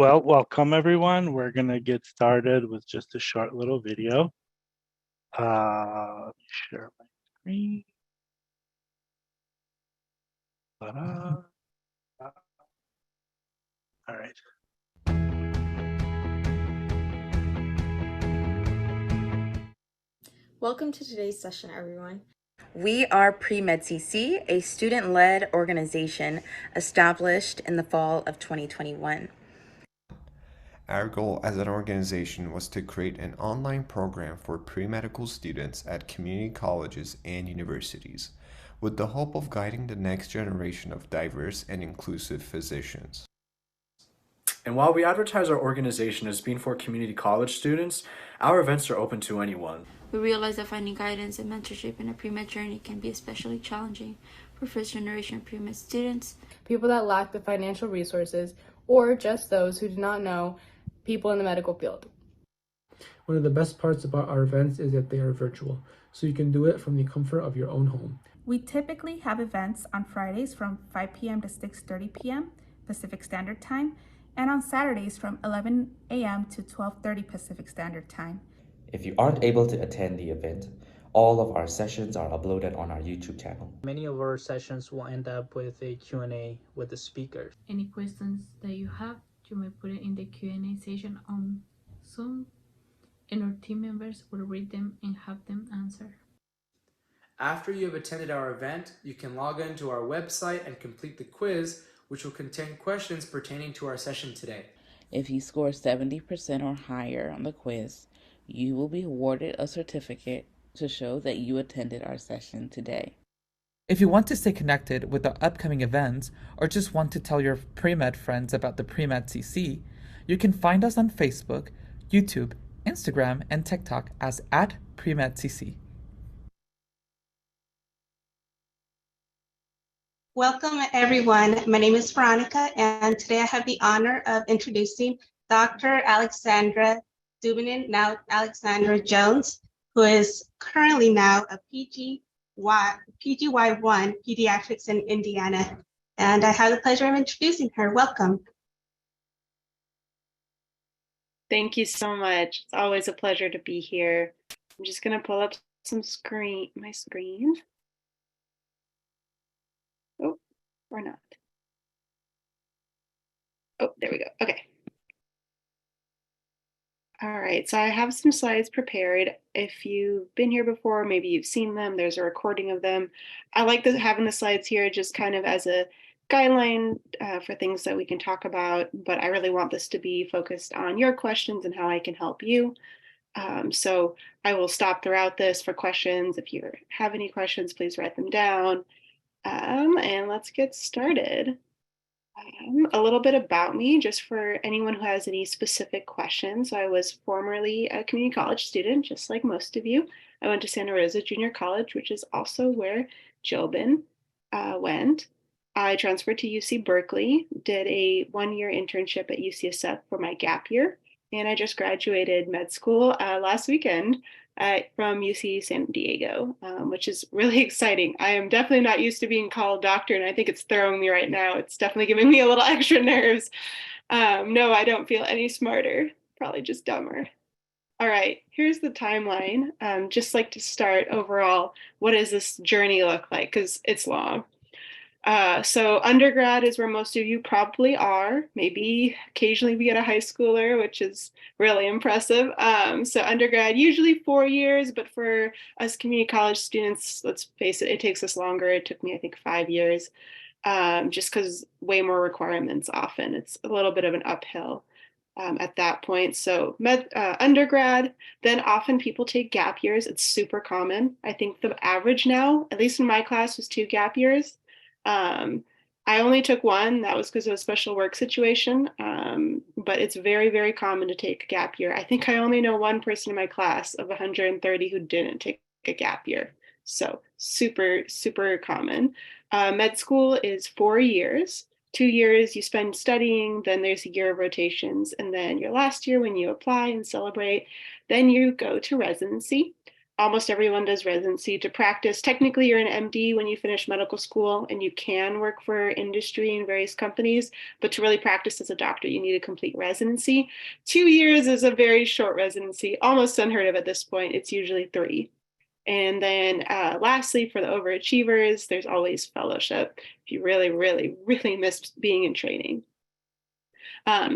Well, welcome everyone. We're gonna get started with just a short little video. Let me share my screen. Ta-da. All right. Welcome to today's session, everyone. We are PreMedCC, a student-led organization established in the fall of 2021. Our goal as an organization was to create an online program for pre-medical students at community colleges and universities, with the hope of guiding the next generation of diverse and inclusive physicians. And while we advertise our organization as being for community college students, our events are open to anyone. We realize that finding guidance and mentorship in a pre-med journey can be especially challenging for first-generation pre-med students, people that lack the financial resources, or just those who do not know people in the medical field. One of the best parts about our events is that they are virtual, so you can do it from the comfort of your own home. We typically have events on Fridays from 5 p.m. to 6:30 p.m. Pacific Standard Time, and on Saturdays from 11 a.m. to 12:30 Pacific Standard Time. If you aren't able to attend the event, all of our sessions are uploaded on our YouTube channel. Many of our sessions will end up with a Q&A with the speakers. Any questions that you have, you may put it in the Q&A session on Zoom, and our team members will read them and have them answer. After you have attended our event, you can log into our website and complete the quiz, which will contain questions pertaining to our session today. If you score 70% or higher on the quiz, you will be awarded a certificate to show that you attended our session today. If you want to stay connected with the upcoming events or just want to tell your pre-med friends about the PreMedCC, you can find us on Facebook, YouTube, Instagram, and TikTok as @PreMedCC. Welcome everyone. My name is Veronica, and today I have the honor of introducing Dr. Alexandra Dubinin, now Alexandra Jones, who is currently now a PGY1 Pediatrics in Indiana. And I have the pleasure of introducing her. Welcome. Thank you so much. It's always a pleasure to be here. I'm just going to pull up my screen. Oh, or not. Oh, there we go. Okay. All right, so I have some slides prepared. If you've been here before, maybe you've seen them, there's a recording of them. I like having the slides here just kind of as a guideline for things that we can talk about, but I really want this to be focused on your questions and how I can help you. So I will stop throughout this for questions. If you have any questions, please write them down. And let's get started. A little bit about me, just for anyone who has any specific questions. So I was formerly a community college student, just like most of you. I went to Santa Rosa Junior College, which is also where Jobin went. I transferred to UC Berkeley, did a one-year internship at UCSF for my gap year, and I just graduated med school last weekend from UC San Diego, which is really exciting. I am definitely not used to being called doctor, and I think it's throwing me right now. It's definitely giving me a little extra nerves. No, I don't feel any smarter, probably just dumber. All right, here's the timeline. Just like to start overall, what does this journey look like? Because it's long. So undergrad is where most of you probably are. Maybe occasionally we get a high schooler, which is really impressive. So undergrad, usually 4 years, but for us community college students, let's face it, it takes us longer. It took me, I think, 5 years, just because way more requirements often. It's a little bit of an uphill at that point. So undergrad, then often people take gap years. It's super common. I think the average now, at least in my class, was 2 gap years. I only took 1. That was because of a special work situation. But it's very, very common to take a gap year. I think I only know 1 person in my class of 130 who didn't take a gap year. So super, super common. Med school is 4 years. 2 years you spend studying, then there's a year of rotations, and then your last year when you apply and celebrate, then you go to residency. almost everyone does residency to practice. Technically, you're an MD when you finish medical school, and you can work for industry in various companies, but to really practice as a doctor, you need a complete residency. 2 years is a very short residency, almost unheard of at this point. It's usually 3. And then lastly, for the overachievers, there's always fellowship if you really, really, really miss being in training.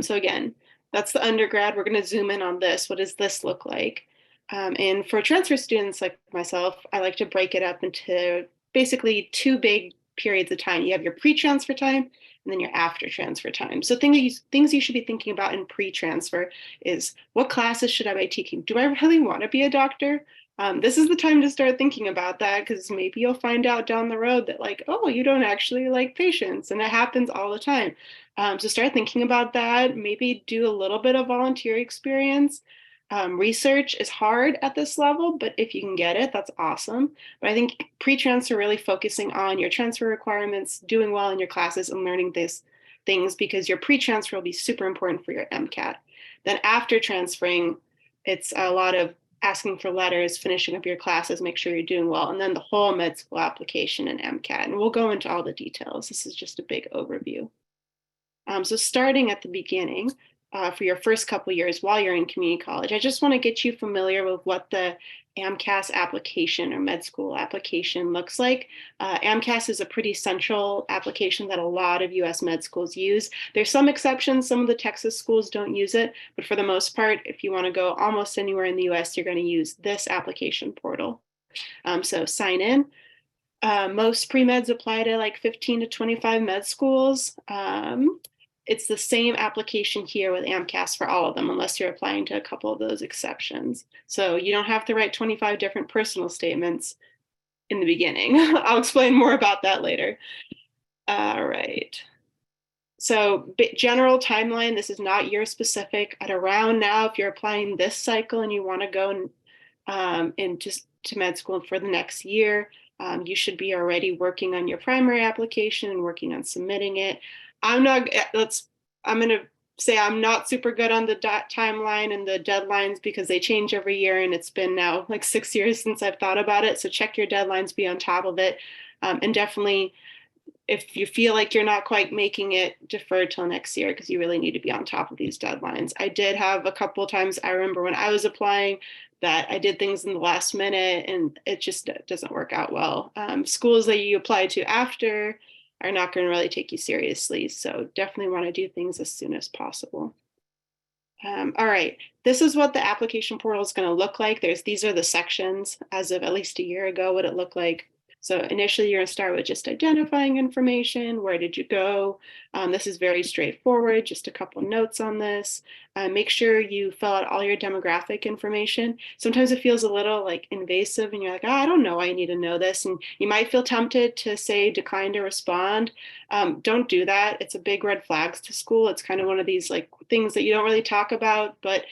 So again, that's the undergrad. We're going to zoom in on this. What does this look like? And for transfer students like myself, I like to break it up into basically 2 big periods of time. You have your pre-transfer time and then your after transfer time. So things you should be thinking about in pre-transfer is, what classes should I be taking? Do I really want to be a doctor? This is the time to start thinking about that, because maybe you'll find out down the road that like, oh, you don't actually like patients, and it happens all the time. So start thinking about that. Maybe do a little bit of volunteer experience. Research is hard at this level, but if you can get it, that's awesome. But I think pre-transfer, really focusing on your transfer requirements, doing well in your classes, and learning these things, because your pre-transfer will be super important for your MCAT. Then after transferring, it's a lot of asking for letters, finishing up your classes, make sure you're doing well, and then the whole med school application and MCAT. And we'll go into all the details. This is just a big overview. So starting at the beginning, for your first couple years while you're in community college, I just want to get you familiar with what the AMCAS application or med school application looks like. AMCAS is a pretty central application that a lot of US med schools use. There's some exceptions. Some of the Texas schools don't use it, but for the most part, if you want to go almost anywhere in the US, you're going to use this application portal. So sign in. Most pre-meds apply to like 15 to 25 med schools. It's the same application here with AMCAS for all of them, unless you're applying to a couple of those exceptions. So you don't have to write 25 different personal statements in the beginning. I'll explain more about that later. All right. So general timeline, this is not year specific. At around now, if you're applying this cycle and you want to go to med school for the next year, you should be already working on your primary application and working on submitting it. I'm going to say I'm not super good on the timeline and the deadlines, because they change every year, and it's been now like 6 years since I've thought about it. So check your deadlines, be on top of it. And definitely, if you feel like you're not quite making it, defer till next year, because you really need to be on top of these deadlines. I did have a couple of times, I remember when I was applying, that I did things in the last minute, and it just doesn't work out well. Schools that you apply to after are not going to really take you seriously. So definitely want to do things as soon as possible. All right, this is what the application portal is going to look like. These are the sections as of at least a year ago, what it looked like. So initially you're going to start with just identifying information. Where did you go? This is very straightforward, just a couple notes on this. Make sure you fill out all your demographic information. Sometimes it feels a little like invasive and you're like, oh, I don't know, I need to know this. And you might feel tempted to say decline to respond. Don't do that. It's a big red flags to school. It's kind of one of these like things that you don't really talk about, but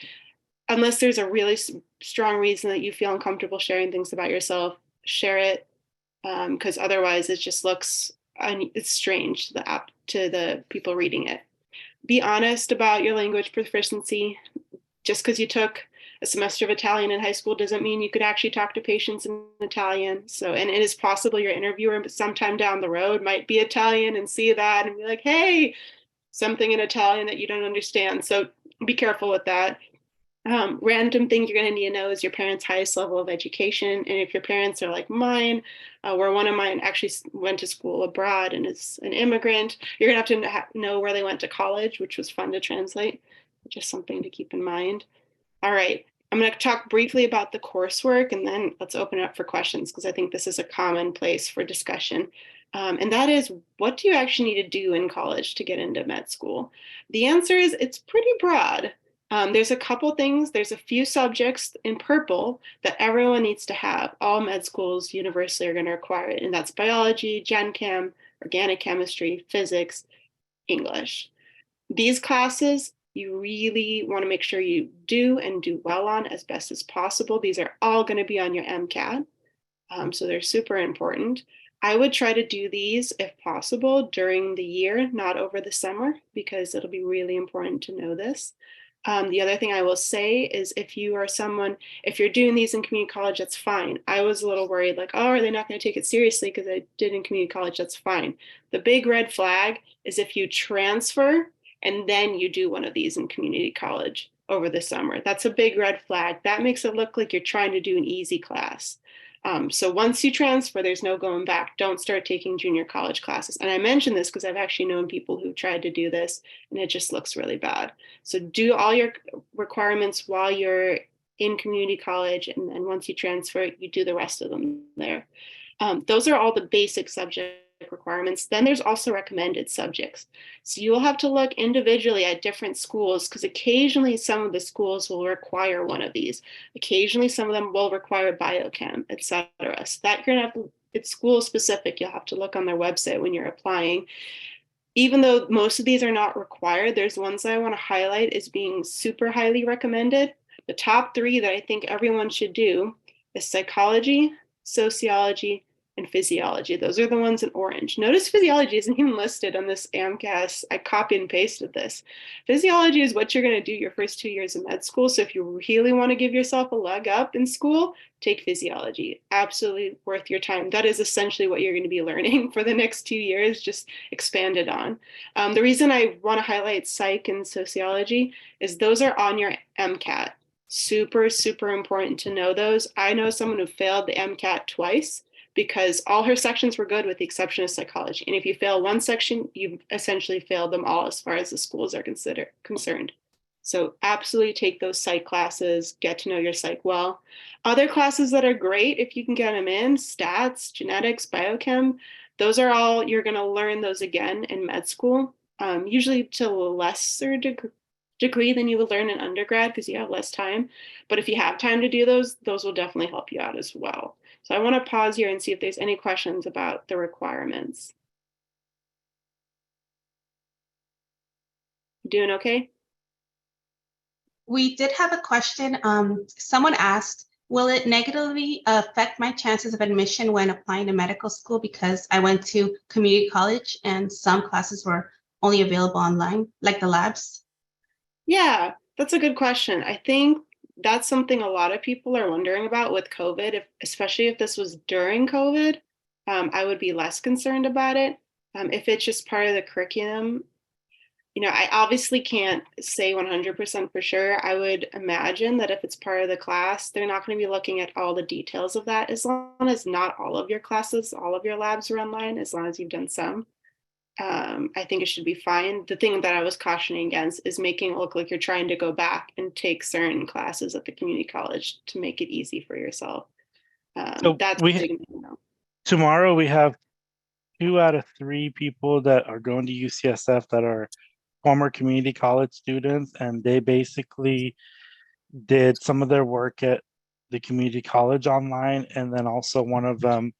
unless there's a really strong reason that you feel uncomfortable sharing things about yourself, share it. Because otherwise it just looks, it's strange to the people reading it. Be honest about your language proficiency. Just because you took a semester of Italian in high school doesn't mean you could actually talk to patients in Italian. So, and it is possible your interviewer sometime down the road might be Italian and see that and be like, hey, something in Italian that you don't understand. So be careful with that. Random thing you're going to need to know is your parents' highest level of education. And if your parents are like mine, where one of mine actually went to school abroad and is an immigrant, you're going to have to know where they went to college, which was fun to translate. Just something to keep in mind. All right, I'm going to talk briefly about the coursework, and then let's open it up for questions, because I think this is a common place for discussion. And that is, what do you actually need to do in college to get into med school? The answer is it's pretty broad. There's a couple things. There's a few subjects in purple that everyone needs to have. All med schools universally are going to require it, and that's biology, gen chem, organic chemistry, physics, English. These classes you really want to make sure you do and do well on as best as possible. These are all going to be on your MCAT, so they're super important. I would try to do these, if possible, during the year, not over the summer, because it'll be really important to know this. The other thing I will say is if you're doing these in community college, that's fine. I was a little worried, like, oh, are they not going to take it seriously because I did in community college? That's fine. The big red flag is if you transfer and then you do one of these in community college over the summer. That's a big red flag. That makes it look like you're trying to do an easy class. So once you transfer, there's no going back. Don't start taking junior college classes. And I mention this because I've actually known people who tried to do this and it just looks really bad. So do all your requirements while you're in community college. And then once you transfer, you do the rest of them there. Those are all the basic subject requirements. Then there's also recommended subjects. So you'll have to look individually at different schools because occasionally some of the schools will require one of these. Occasionally some of them will require biochem, etc. So that you're gonna have to, it's school specific. You'll have to look on their website when you're applying. Even though most of these are not required, there's ones I want to highlight as being super highly recommended. The top 3 that I think everyone should do is psychology, sociology, and physiology. Those are the ones in orange. Notice physiology isn't even listed on this AMCAS. I copy and pasted this. Physiology is what you're going to do your first 2 years of med school. So if you really want to give yourself a leg up in school, take physiology. Absolutely worth your time. That is essentially what you're going to be learning for the next 2 years, just expanded on. The reason I want to highlight psych and sociology is those are on your MCAT. Super, super important to know those. I know someone who failed the MCAT twice because all her sections were good with the exception of psychology. And if you fail one section, you've essentially failed them all as far as the schools are concerned. So absolutely take those psych classes, get to know your psych well. Other classes that are great, if you can get them in, stats, genetics, biochem, those are all, you're gonna learn those again in med school, usually to a lesser degree than you would learn in undergrad because you have less time. But if you have time to do those will definitely help you out as well. So I want to pause here and see if there's any questions about the requirements. Doing okay? We did have a question. Someone asked, will it negatively affect my chances of admission when applying to medical school because I went to community college and some classes were only available online, like the labs? Yeah, that's a good question. I think that's something a lot of people are wondering about with COVID, especially if this was during COVID. I would be less concerned about it. If it's just part of the curriculum, I obviously can't say 100% for sure. I would imagine that if it's part of the class, they're not going to be looking at all the details of that, as long as not all of your classes, all of your labs are online, as long as you've done some. I think it should be fine. The thing that I was cautioning against is making it look like you're trying to go back and take certain classes at the community college to make it easy for yourself. So that's tomorrow we have 2 out of 3 people that are going to UCSF that are former community college students, and they basically did some of their work at the community college online, and then also one of them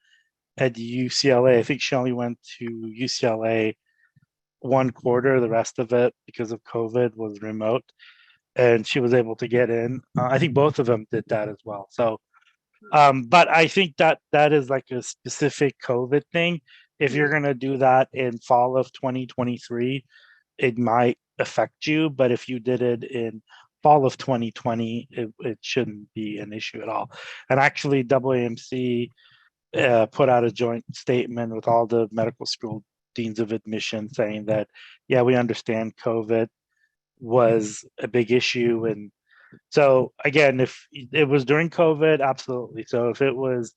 at UCLA. I think she only went to UCLA 1 quarter. The rest of it, because of COVID, was remote, and she was able to get in. I think both of them did that as well. So, but I think that is like a specific COVID thing. If you're gonna do that in fall of 2023, it might affect you. But if you did it in fall of 2020, it shouldn't be an issue at all. And actually, AAMC put out a joint statement with all the medical school deans of admission saying that, yeah, we understand COVID was a big issue. And so again, if it was during COVID, absolutely. So if it was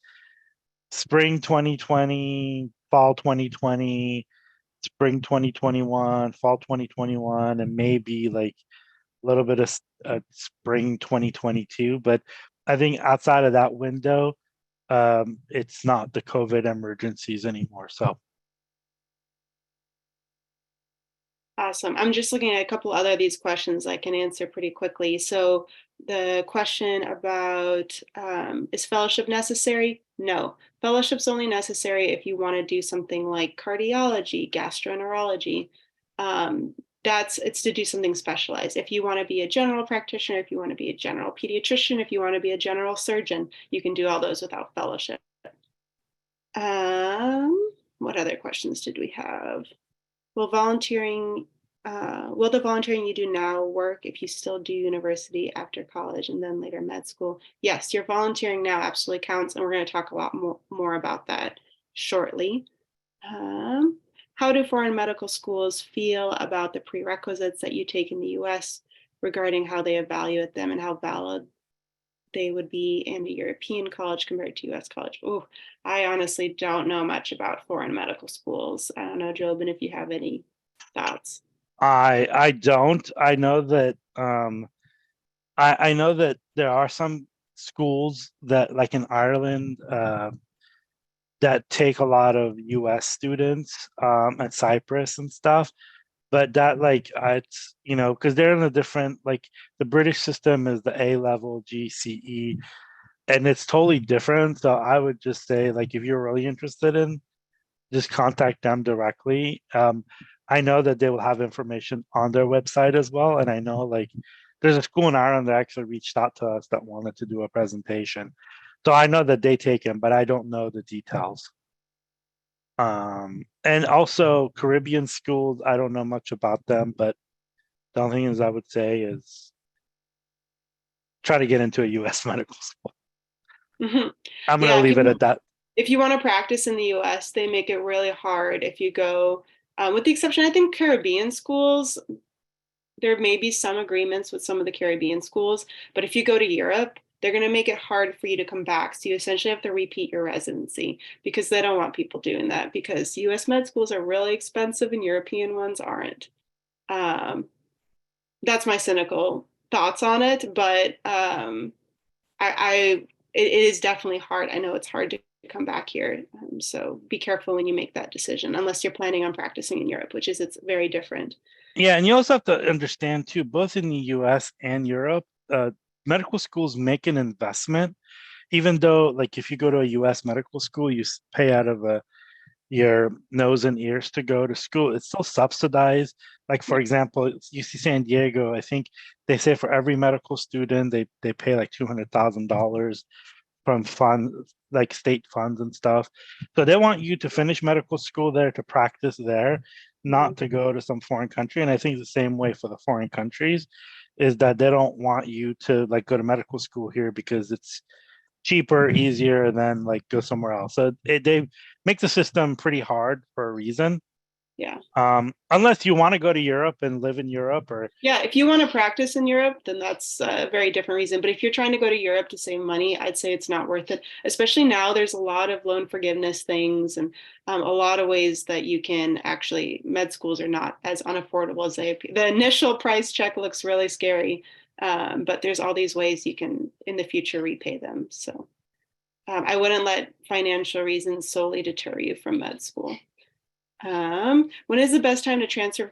spring 2020, fall 2020, spring 2021, fall 2021, and maybe like a little bit of spring 2022. But I think outside of that window, it's not the COVID emergencies anymore. So awesome. I'm just looking at a couple other of these questions I can answer pretty quickly. So the question about is fellowship necessary? No, fellowship's only necessary if you want to do something like cardiology, gastroenterology. It's to do something specialized. If you want to be a general practitioner, if you want to be a general pediatrician, if you want to be a general surgeon, you can do all those without fellowship. What other questions did we have? Will volunteering Will the volunteering you do now work if you still do university after college and then later med school? Yes, your volunteering now absolutely counts, and we're going to talk a lot more about that shortly. How do foreign medical schools feel about the prerequisites that you take in the US regarding how they evaluate them and how valid they would be in a European college compared to US college? Oh, I honestly don't know much about foreign medical schools. I don't know, Jobin, if you have any thoughts. I don't. I know that I know that there are some schools that, like in Ireland, that take a lot of US students at Cyprus and stuff. But that, like, it's, because they're in a different, like, the British system is the A level GCE, and it's totally different. So I would just say, like, if you're really interested in, just contact them directly. I know that they will have information on their website as well. And I know, like, there's a school in Ireland that actually reached out to us that wanted to do a presentation. So I know that they take them, but I don't know the details. And also Caribbean schools, I don't know much about them, but the only thing is I would say is try to get into a US medical school. Mhm. I'm going Yeah, to leave it at that. if you want to practice in the US, they make it really hard if you go, with the exception, I think Caribbean schools, there may be some agreements with some of the Caribbean schools, but if you go to Europe, they're going to make it hard for you to come back. So you essentially have to repeat your residency because they don't want people doing that, because US med schools are really expensive and European ones aren't. That's my cynical thoughts on it, but it is definitely hard. I know it's hard to come back here. So be careful when you make that decision, unless you're planning on practicing in Europe, which is, it's very different. Yeah, and you also have to understand too, both in the US and Europe, medical schools make an investment, even though, like, if you go to a US medical school, you pay out of your nose and ears to go to school. It's still subsidized. Like, for example, UC San Diego, I think they say for every medical student, they pay like $200,000 from funds, like state funds and stuff. So they want you to finish medical school there, to practice there, not to go to some foreign country. And I think the same way for the foreign countries, is that they don't want you to, like, go to medical school here because it's cheaper, easier, than, like, go somewhere else. So they make the system pretty hard for a reason. Yeah. Unless you want to go to Europe and live in Europe, or yeah, if you want to practice in Europe, then that's a very different reason. But if you're trying to go to Europe to save money, I'd say it's not worth it. Especially now, there's a lot of loan forgiveness things, and a lot of ways that you can actually, med schools are not as unaffordable as they appear. The initial price check looks really scary, but there's all these ways you can in the future repay them. So I wouldn't let financial reasons solely deter you from med school. When is the best time to transfer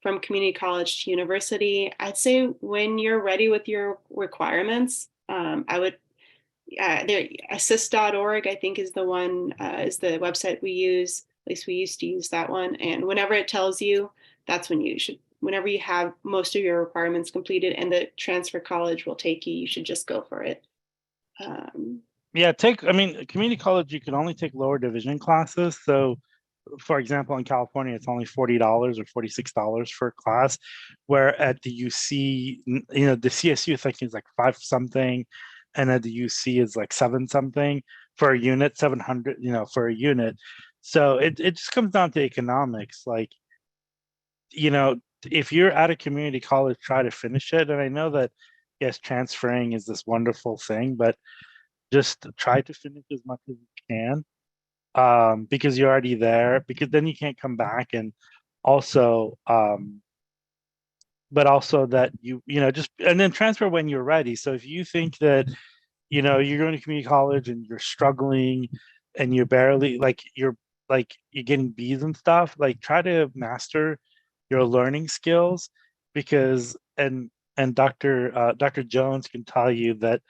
from community college to university? I'd say when you're ready with your requirements. I would, there, assist.org, I think, is the one, is the website we use. At least we used to use that one. And whenever it tells you, that's when you should, whenever you have most of your requirements completed and the transfer college will take you, you should just go for it. Yeah, community college, you can only take lower division classes. So, for example, in California, it's only $40 or $46 for a class, where at the UC, the CSU, I think, is like 5 something, and at the UC is like 7 something for a unit, 700, for a unit. So it just comes down to economics. Like, if you're at a community college, try to finish it. And I know that, yes, transferring is this wonderful thing, but just try to finish as much as you can. Because you're already there, because then you can't come back. And also, but also that just, and then transfer when you're ready. So if you think that, you're going to community college and you're struggling and you're barely, you're getting B's and stuff, like, try to master your learning skills, because, and Dr. Jones can tell you that,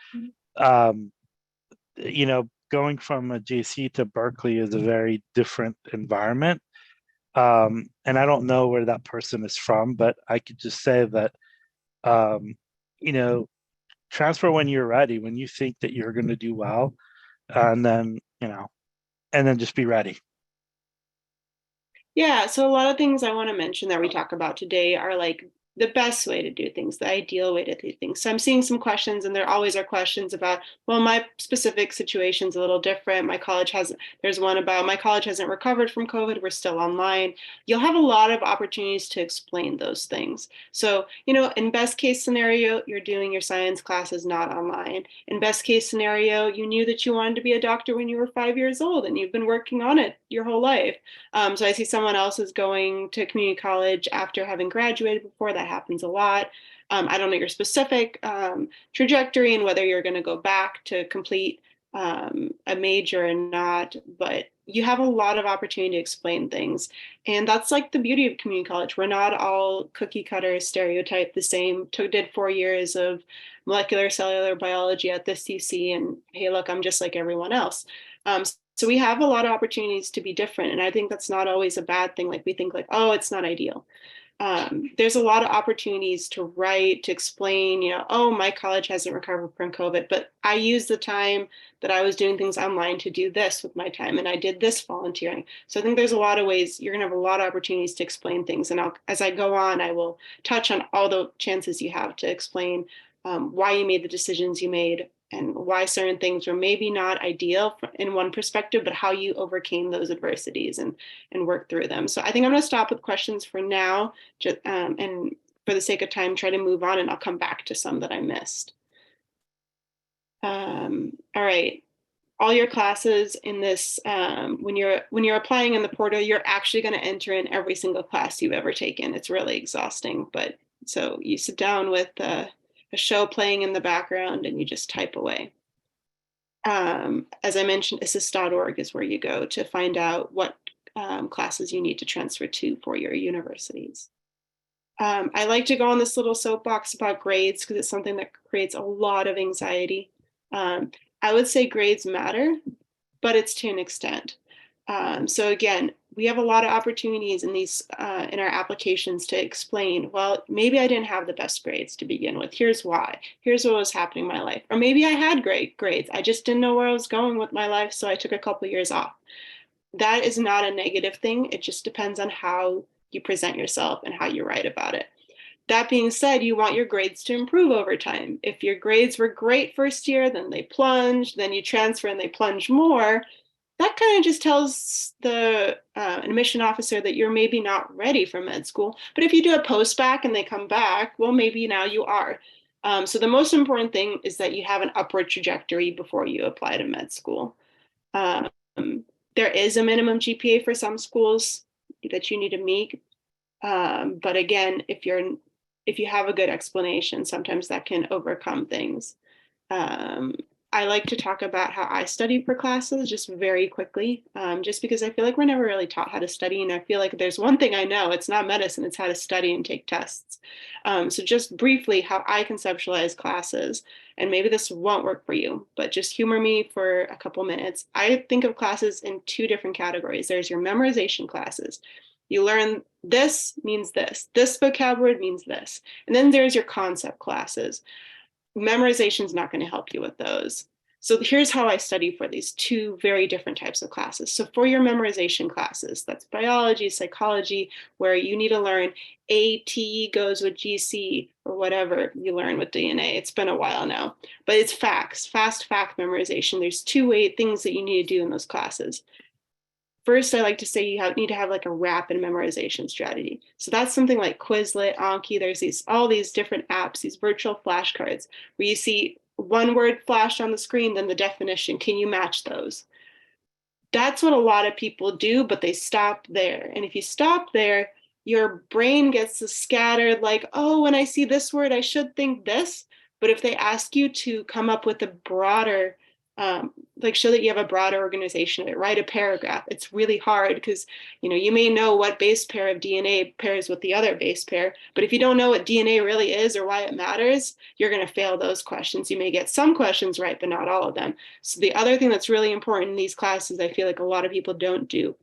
going from a JC to Berkeley is a very different environment. And I don't know where that person is from, but I could just say that, transfer when you're ready, when you think that you're going to do well, and then just be ready. Yeah, so a lot of things I want to mention that we talk about today are like the best way to do things, the ideal way to do things. So I'm seeing some questions, and there always are questions about, well, my specific situation's a little different. There's one about my college hasn't recovered from COVID. We're still online. You'll have a lot of opportunities to explain those things. So, in best case scenario, you're doing your science classes not online. In best case scenario, you knew that you wanted to be a doctor when you were 5 years old and you've been working on it your whole life. So I see someone else is going to community college after having graduated before. That happens a lot. I don't know your specific trajectory and whether you're going to go back to complete a major or not, but you have a lot of opportunity to explain things. And that's like the beauty of community college. We're not all cookie cutter, stereotype the same. Did 4 years of molecular cellular biology at this UC, and hey, look, I'm just like everyone else. So we have a lot of opportunities to be different. And I think that's not always a bad thing. Like we think like, oh, it's not ideal. There's a lot of opportunities to write, to explain, oh, my college hasn't recovered from COVID, but I used the time that I was doing things online to do this with my time. And I did this volunteering. So I think there's a lot of ways you're going to have a lot of opportunities to explain things. And as I go on, I will touch on all the chances you have to explain why you made the decisions you made and why certain things were maybe not ideal in one perspective, but how you overcame those adversities and worked through them. So I think I'm going to stop with questions for now, and for the sake of time, try to move on, and I'll come back to some that I missed. All right. All your classes in this, when you're applying in the portal, you're actually going to enter in every single class you've ever taken. It's really exhausting, but so you sit down with a show playing in the background and you just type away. As I mentioned, assist.org is where you go to find out what classes you need to transfer to for your universities. I like to go on this little soapbox about grades because it's something that creates a lot of anxiety. I would say grades matter, but it's to an extent. So again, we have a lot of opportunities in our applications to explain, well, maybe I didn't have the best grades to begin with. Here's why. Here's what was happening in my life. Or maybe I had great grades. I just didn't know where I was going with my life, so I took a couple of years off. That is not a negative thing. It just depends on how you present yourself and how you write about it. That being said, you want your grades to improve over time. If your grades were great first year, then they plunge, then you transfer and they plunge more. That kind of just tells the admission officer that you're maybe not ready for med school. But if you do a post-bac and they come back, well, maybe now you are. So the most important thing is that you have an upward trajectory before you apply to med school. There is a minimum GPA for some schools that you need to meet. But again, if you have a good explanation, sometimes that can overcome things. I like to talk about how I study for classes just very quickly, just because I feel like we're never really taught how to study. And I feel like there's one thing I know, it's not medicine, it's how to study and take tests. So just briefly, how I conceptualize classes, and maybe this won't work for you, but just humor me for a couple minutes. I think of classes in two different categories. There's your memorization classes. You learn this means this vocabulary means this. And then there's your concept classes. Memorization is not going to help you with those. So here's how I study for these two very different types of classes. So for your memorization classes, that's biology, psychology, where you need to learn AT goes with GC or whatever you learn with DNA. It's been a while now, but it's facts, fast fact memorization. There's two things that you need to do in those classes. First, I like to say you need to have like a rapid memorization strategy. So that's something like Quizlet, Anki. There's all these different apps, these virtual flashcards where you see one word flashed on the screen, then the definition. Can you match those? That's what a lot of people do, but they stop there. And if you stop there, your brain gets scattered like, oh, when I see this word, I should think this. But if they ask you to come up with a broader show that you have a broader organization of it, write a paragraph. It's really hard because, you may know what base pair of DNA pairs with the other base pair, but if you don't know what DNA really is or why it matters, you're going to fail those questions. You may get some questions right, but not all of them. So the other thing that's really important in these classes, I feel like a lot of people don't do,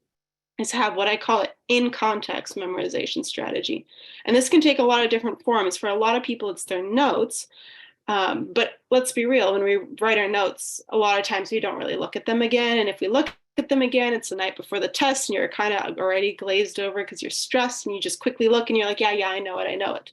is have what I call it in context memorization strategy. And this can take a lot of different forms. For a lot of people, it's their notes. But let's be real, when we write our notes, a lot of times we don't really look at them again. And if we look at them again. It's the night before the test and you're kind of already glazed over because you're stressed and you just quickly look and you're like, yeah, I know it.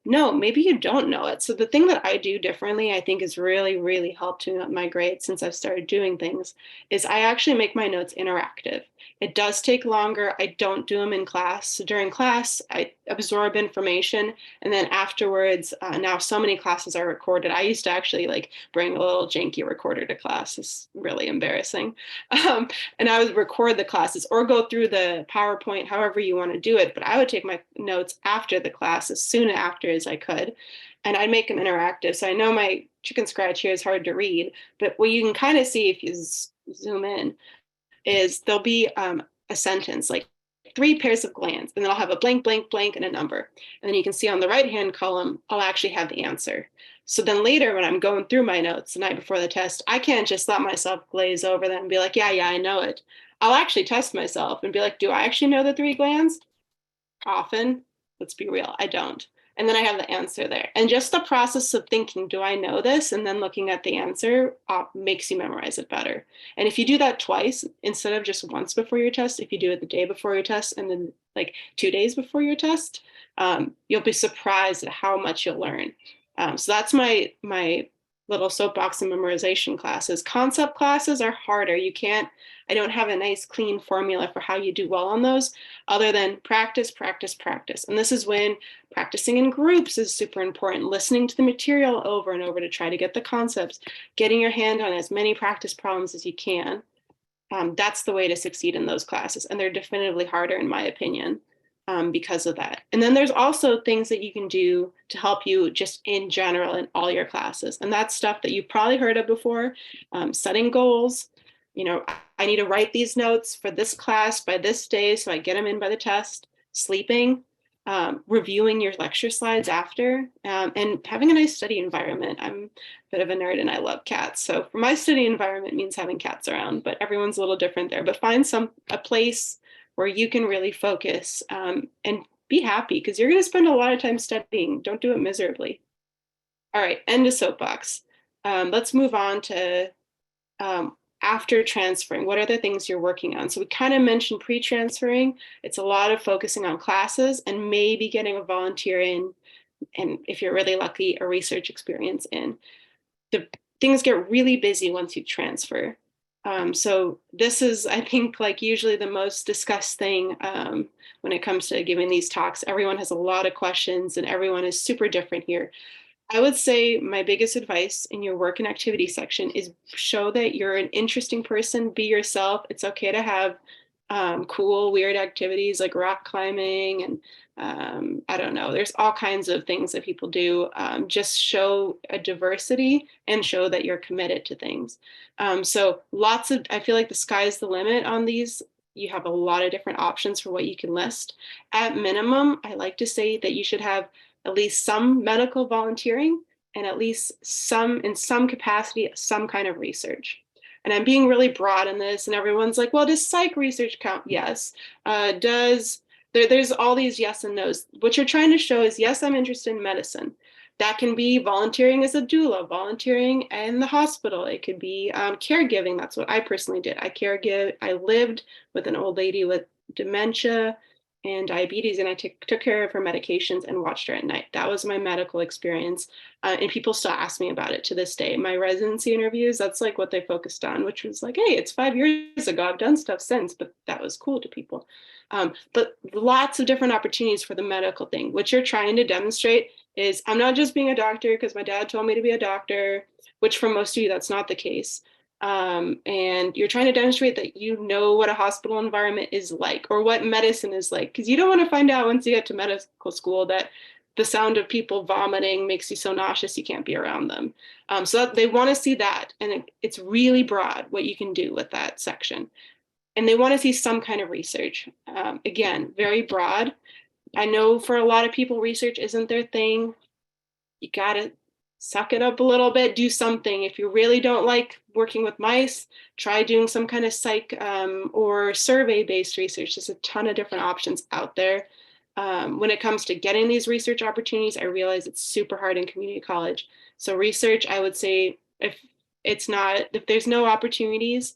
No, maybe you don't know it. So the thing that I do differently, I think has really, really helped my grades since I've started doing things, is I actually make my notes interactive. It does take longer. I don't do them in class. So during class, I absorb information. And then afterwards, now so many classes are recorded. I used to actually like bring a little janky recorder to class. It's really embarrassing. And I would record the classes or go through the PowerPoint, however you want to do it. But I would take my notes after the class, as soon after as I could. And I'd make them interactive. So I know my chicken scratch here is hard to read, but what you can kind of see if you zoom in is there'll be a sentence like 3 pairs of glands, and then I'll have a blank, blank, blank, and a number. And then you can see on the right-hand column, I'll actually have the answer. So then later when I'm going through my notes the night before the test, I can't just let myself glaze over them and be like, yeah, I know it. I'll actually test myself and be like, do I actually know the 3 glands? Often, let's be real, I don't. And then I have the answer there. And just the process of thinking, do I know this? And then looking at the answer makes you memorize it better. And if you do that twice, instead of just once before your test, if you do it the day before your test and then like 2 days before your test, you'll be surprised at how much you'll learn. So that's my little soapbox and memorization classes. Concept classes are harder. I don't have a nice clean formula for how you do well on those other than practice, practice, practice. And this is when practicing in groups is super important, listening to the material over and over to try to get the concepts, getting your hand on as many practice problems as you can. That's the way to succeed in those classes. And they're definitively harder in my opinion. Because of that. And then there's also things that you can do to help you just in general in all your classes. And that's stuff that you've probably heard of before, setting goals. I need to write these notes for this class by this day so I get them in by the test, sleeping, reviewing your lecture slides after, and having a nice study environment. I'm a bit of a nerd and I love cats. So for my study environment means having cats around, but everyone's a little different there. But find a place where you can really focus and be happy because you're going to spend a lot of time studying. Don't do it miserably. All right, end of soapbox. Let's move on to after transferring. What are the things you're working on? So we kind of mentioned pre-transferring. It's a lot of focusing on classes and maybe getting a volunteer in, and if you're really lucky, a research experience in. The things get really busy once you transfer. So this is, I think, like usually the most discussed thing when it comes to giving these talks. Everyone has a lot of questions and everyone is super different here. I would say my biggest advice in your work and activity section is show that you're an interesting person, be yourself. It's okay to have cool, weird activities like rock climbing and I don't know, there's all kinds of things that people do. Just show a diversity and show that you're committed to things. So I feel like the sky's the limit on these. You have a lot of different options for what you can list. At minimum, I like to say that you should have at least some medical volunteering and at least in some capacity, some kind of research. And I'm being really broad in this and everyone's like, well, does psych research count? Yes. There's all these yes and no's. What you're trying to show is, yes, I'm interested in medicine. That can be volunteering as a doula, volunteering in the hospital. It could be caregiving. That's what I personally did. I lived with an old lady with dementia and diabetes, and I took care of her medications and watched her at night. That was my medical experience. And people still ask me about it to this day. My residency interviews, that's like what they focused on, which was like, hey, it's 5 years ago. I've done stuff since, but that was cool to people. But lots of different opportunities for the medical thing. What you're trying to demonstrate is I'm not just being a doctor because my dad told me to be a doctor, which for most of you, that's not the case. And you're trying to demonstrate that you know what a hospital environment is like or what medicine is like, because you don't want to find out once you get to medical school that the sound of people vomiting makes you so nauseous you can't be around them. So they want to see that, and it's really broad what you can do with that section. And they want to see some kind of research. Again, very broad. I know for a lot of people, research isn't their thing. You got to suck it up a little bit, do something. If you really don't like working with mice, try doing some kind of psych or survey-based research. There's a ton of different options out there. When it comes to getting these research opportunities, I realize it's super hard in community college. So research, I would say, if there's no opportunities,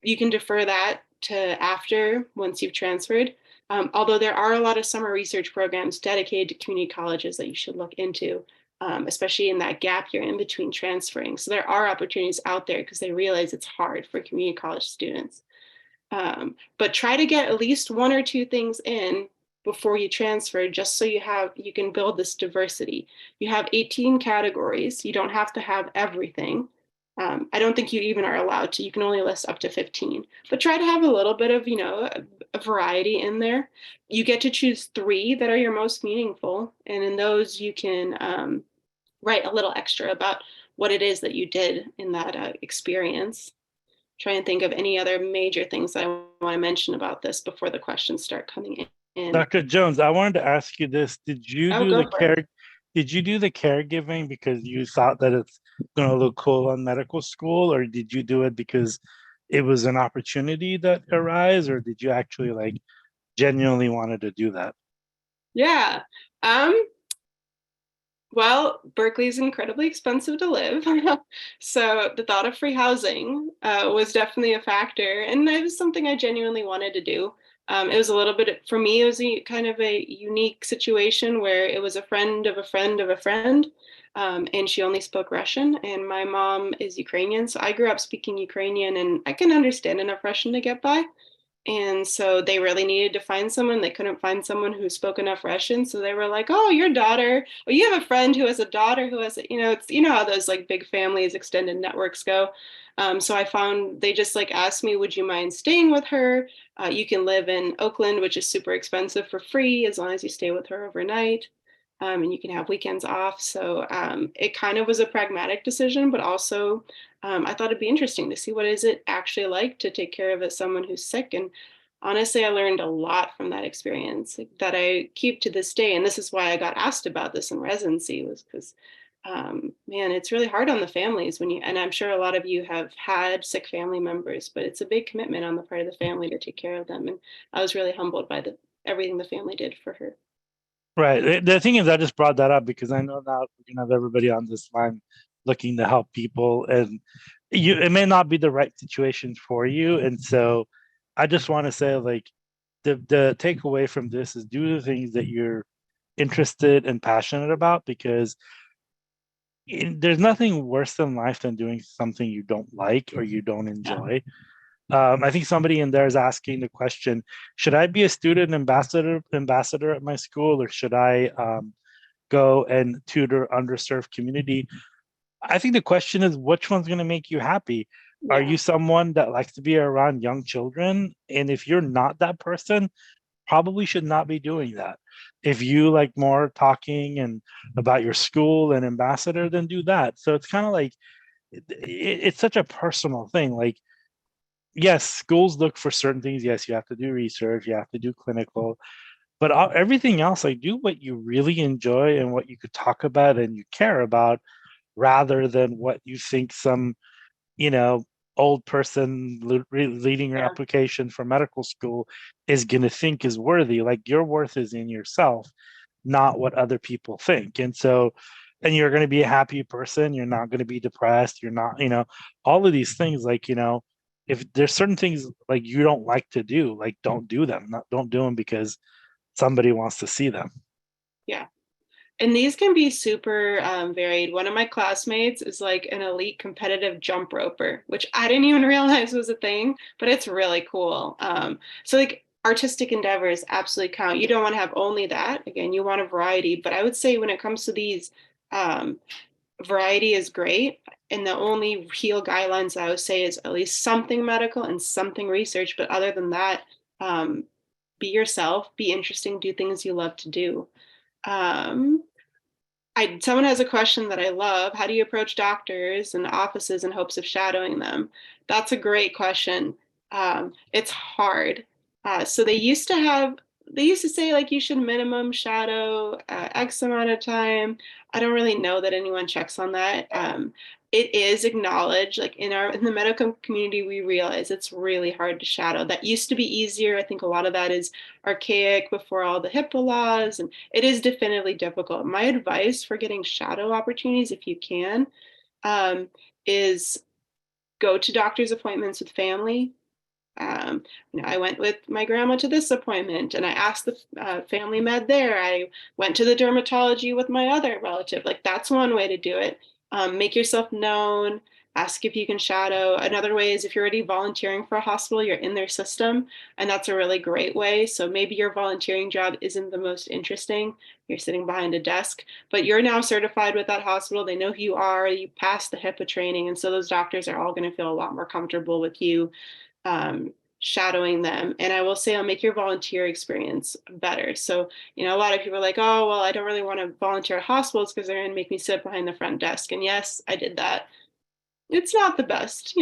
you can defer that to after, once you've transferred. Although there are a lot of summer research programs dedicated to community colleges that you should look into, especially in that gap you're in between transferring. So there are opportunities out there because they realize it's hard for community college students. But try to get at least 1 or 2 things in before you transfer, just so you can build this diversity. You have 18 categories. You don't have to have everything. I don't think you even are allowed to. You can only list up to 15, but try to have a little bit of, a variety in there. You get to choose 3 that are your most meaningful. And in those, you can write a little extra about what it is that you did in that experience. Try and think of any other major things that I want to mention about this before the questions start coming in. Dr. Jones, I wanted to ask you this. Did you Oh, do go the for it. did you do the caregiving because you thought that it's going to look cool on medical school, or did you do it because it was an opportunity that arose, or did you actually like genuinely wanted to do that? Yeah. Well, Berkeley is incredibly expensive to live. So the thought of free housing was definitely a factor. And it was something I genuinely wanted to do. It was a little bit, for me, it was kind of a unique situation where it was a friend of a friend of a friend. And she only spoke Russian. And my mom is Ukrainian. So I grew up speaking Ukrainian, and I can understand enough Russian to get by. And so they really needed to find someone. They couldn't find someone who spoke enough Russian. So they were like, oh, your daughter, or you have a friend who has a daughter who has, it's, how those like big families, extended networks go. So I found they just like asked me, would you mind staying with her? You can live in Oakland, which is super expensive, for free as long as you stay with her overnight. And you can have weekends off. So it kind of was a pragmatic decision, but also I thought it'd be interesting to see what is it actually like to take care of someone who's sick. And honestly, I learned a lot from that experience that I keep to this day. And this is why I got asked about this in residency, was because, man, it's really hard on the families and I'm sure a lot of you have had sick family members, but it's a big commitment on the part of the family to take care of them. And I was really humbled by everything the family did for her. Right. The thing is, I just brought that up because I know now we can have everybody on this line looking to help people, and it may not be the right situation for you. And so I just want to say, like, the takeaway from this is do the things that you're interested and passionate about, because there's nothing worse in life than doing something you don't like or you don't enjoy. I think somebody in there is asking the question, should I be a student ambassador at my school, or should I go and tutor underserved community? I think the question is, which one's going to make you happy? Yeah. Are you someone that likes to be around young children? And if you're not that person, probably should not be doing that. If you like more talking and about your school and ambassador, then do that. So it's kind of like, it's such a personal thing. Like, yes, schools look for certain things. Yes, you have to do research, you have to do clinical, but everything else, like, do what you really enjoy and what you could talk about and you care about, rather than what you think some, old person leading your application for medical school is going to think is worthy. Like, your worth is in yourself, not what other people think. And so, and you're going to be a happy person. You're not going to be depressed. You're not, all of these things, like, if there's certain things like you don't like to do, like, don't do them. Don't do them because somebody wants to see them. Yeah. And these can be super varied. One of my classmates is like an elite competitive jump roper, which I didn't even realize was a thing, but it's really cool. So like artistic endeavors absolutely count. You don't want to have only that. Again, you want a variety, but I would say when it comes to these, variety is great. And the only real guidelines I would say is at least something medical and something research. But other than that, be yourself, be interesting, do things you love to do. Someone has a question that I love. How do you approach doctors and offices in hopes of shadowing them? That's a great question. It's hard. So they used to say like you should minimum shadow X amount of time. I don't really know that anyone checks on that. It is acknowledged, like in the medical community, we realize it's really hard to shadow. That used to be easier. I think a lot of that is archaic before all the HIPAA laws, and it is definitively difficult. My advice for getting shadow opportunities, if you can, is go to doctor's appointments with family. I went with my grandma to this appointment and I asked the family med there. I went to the dermatology with my other relative. Like, that's one way to do it. Make yourself known. Ask if you can shadow. Another way is if you're already volunteering for a hospital, you're in their system, and that's a really great way. So maybe your volunteering job isn't the most interesting. You're sitting behind a desk, but you're now certified with that hospital. They know who you are. You passed the HIPAA training, and so those doctors are all going to feel a lot more comfortable with you shadowing them. And I will say, I'll make your volunteer experience better. So, a lot of people are like, oh, well, I don't really want to volunteer at hospitals because they're going to make me sit behind the front desk. And yes, I did that. It's not the best,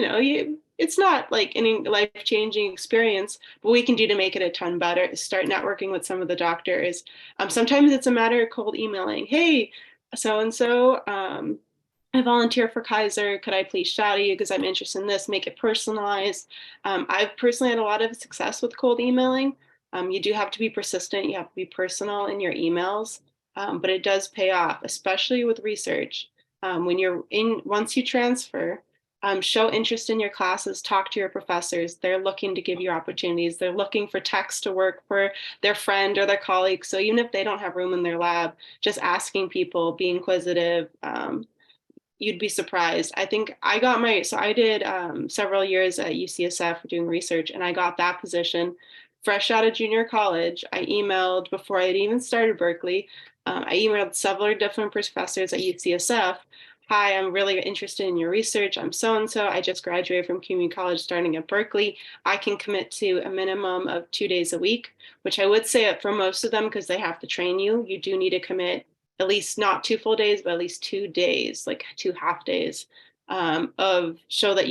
it's not like any life-changing experience, but we can do to make it a ton better is start networking with some of the doctors. Sometimes it's a matter of cold emailing. Hey, so-and-so, I volunteer for Kaiser. Could I please shadow you because I'm interested in this? Make it personalized. I've personally had a lot of success with cold emailing. You do have to be persistent. You have to be personal in your emails, but it does pay off, especially with research. When once you transfer, show interest in your classes, talk to your professors. They're looking to give you opportunities. They're looking for techs to work for their friend or their colleague. So even if they don't have room in their lab, just asking people, be inquisitive, you'd be surprised. I think I did several years at UCSF doing research, and I got that position fresh out of junior college. I emailed before I had even started Berkeley. I emailed several different professors at UCSF. Hi, I'm really interested in your research. I'm so-and-so. I just graduated from community college starting at Berkeley. I can commit to a minimum of 2 days a week, which I would say for most of them, because they have to train you, you do need to commit at least not 2 full days, but at least 2 days, like 2 half days of show that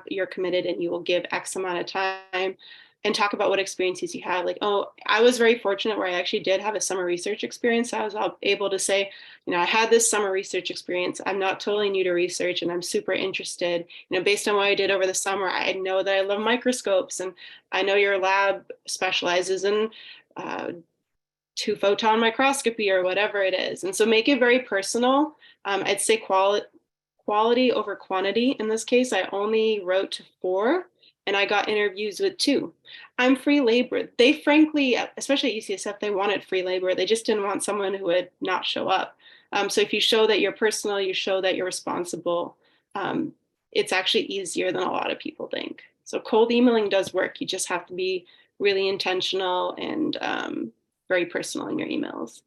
you're committed and you will give X amount of time. And talk about what experiences you had. Like, oh, I was very fortunate where I actually did have a summer research experience. I was able to say, I had this summer research experience. I'm not totally new to research and I'm super interested. Based on what I did over the summer, I know that I love microscopes and I know your lab specializes in 2-photon microscopy or whatever it is. And so make it very personal. I'd say quality over quantity. In this case, I only wrote to 4. And I got interviews with 2. I'm free labor. They frankly, especially at UCSF, they wanted free labor. They just didn't want someone who would not show up. So if you show that you're personal, you show that you're responsible, it's actually easier than a lot of people think. So cold emailing does work. You just have to be really intentional and very personal in your emails.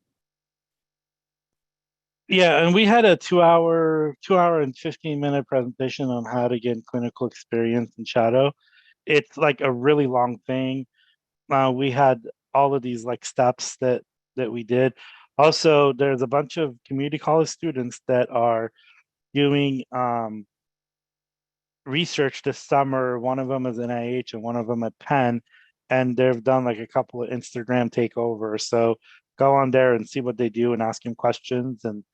Yeah, and we had a 2-hour and 15-minute presentation on how to get clinical experience in shadow. It's like a really long thing. We had all of these like steps that we did. Also, there's a bunch of community college students that are doing research this summer. One of them is in IH and one of them at Penn, and they've done like a couple of Instagram takeovers. So go on there and see what they do and ask them questions. And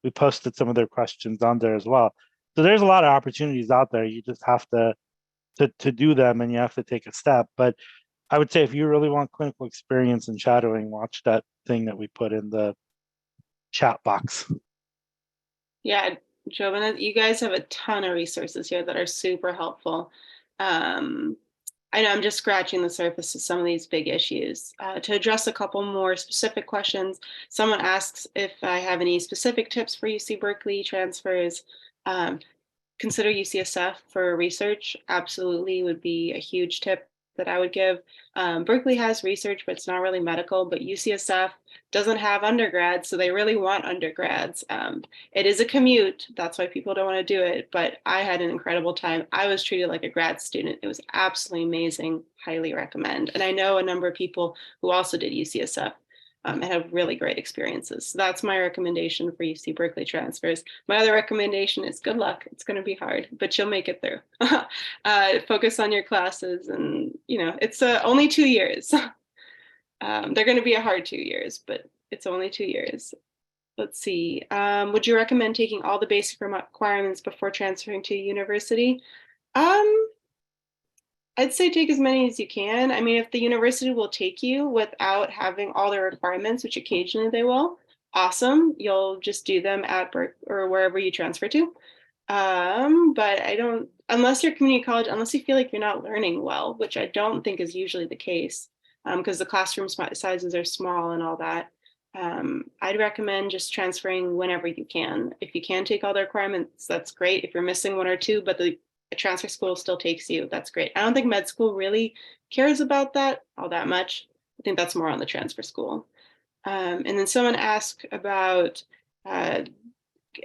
we posted some of their questions on there as well. So there's a lot of opportunities out there. You just have to do them and you have to take a step. But I would say if you really want clinical experience in shadowing, watch that thing that we put in the chat box. Yeah, Jovan, you guys have a ton of resources here that are super helpful. I know I'm just scratching the surface of some of these big issues. To address a couple more specific questions, someone asks if I have any specific tips for UC Berkeley transfers. Consider UCSF for research. Absolutely would be a huge tip that I would give. Berkeley has research, but it's not really medical, but UCSF doesn't have undergrads, so they really want undergrads. It is a commute. That's why people don't want to do it, but I had an incredible time. I was treated like a grad student. It was absolutely amazing. Highly recommend. And I know a number of people who also did UCSF and have really great experiences. So that's my recommendation for UC Berkeley transfers. My other recommendation is good luck. It's going to be hard, but you'll make it through. Focus on your classes, and it's only 2 years. They're going to be a hard 2 years, but it's only 2 years. Let's see. Would you recommend taking all the basic requirements before transferring to university? I'd say take as many as you can. I mean, if the university will take you without having all the requirements, which occasionally they will, awesome. You'll just do them at Berkeley or wherever you transfer to. But unless you're community college, unless you feel like you're not learning well, which I don't think is usually the case, because the classroom sizes are small and all that. I'd recommend just transferring whenever you can. If you can take all the requirements, that's great. If you're missing one or two, but the transfer school still takes you, that's great. I don't think med school really cares about that all that much. I think that's more on the transfer school. And then someone asked about,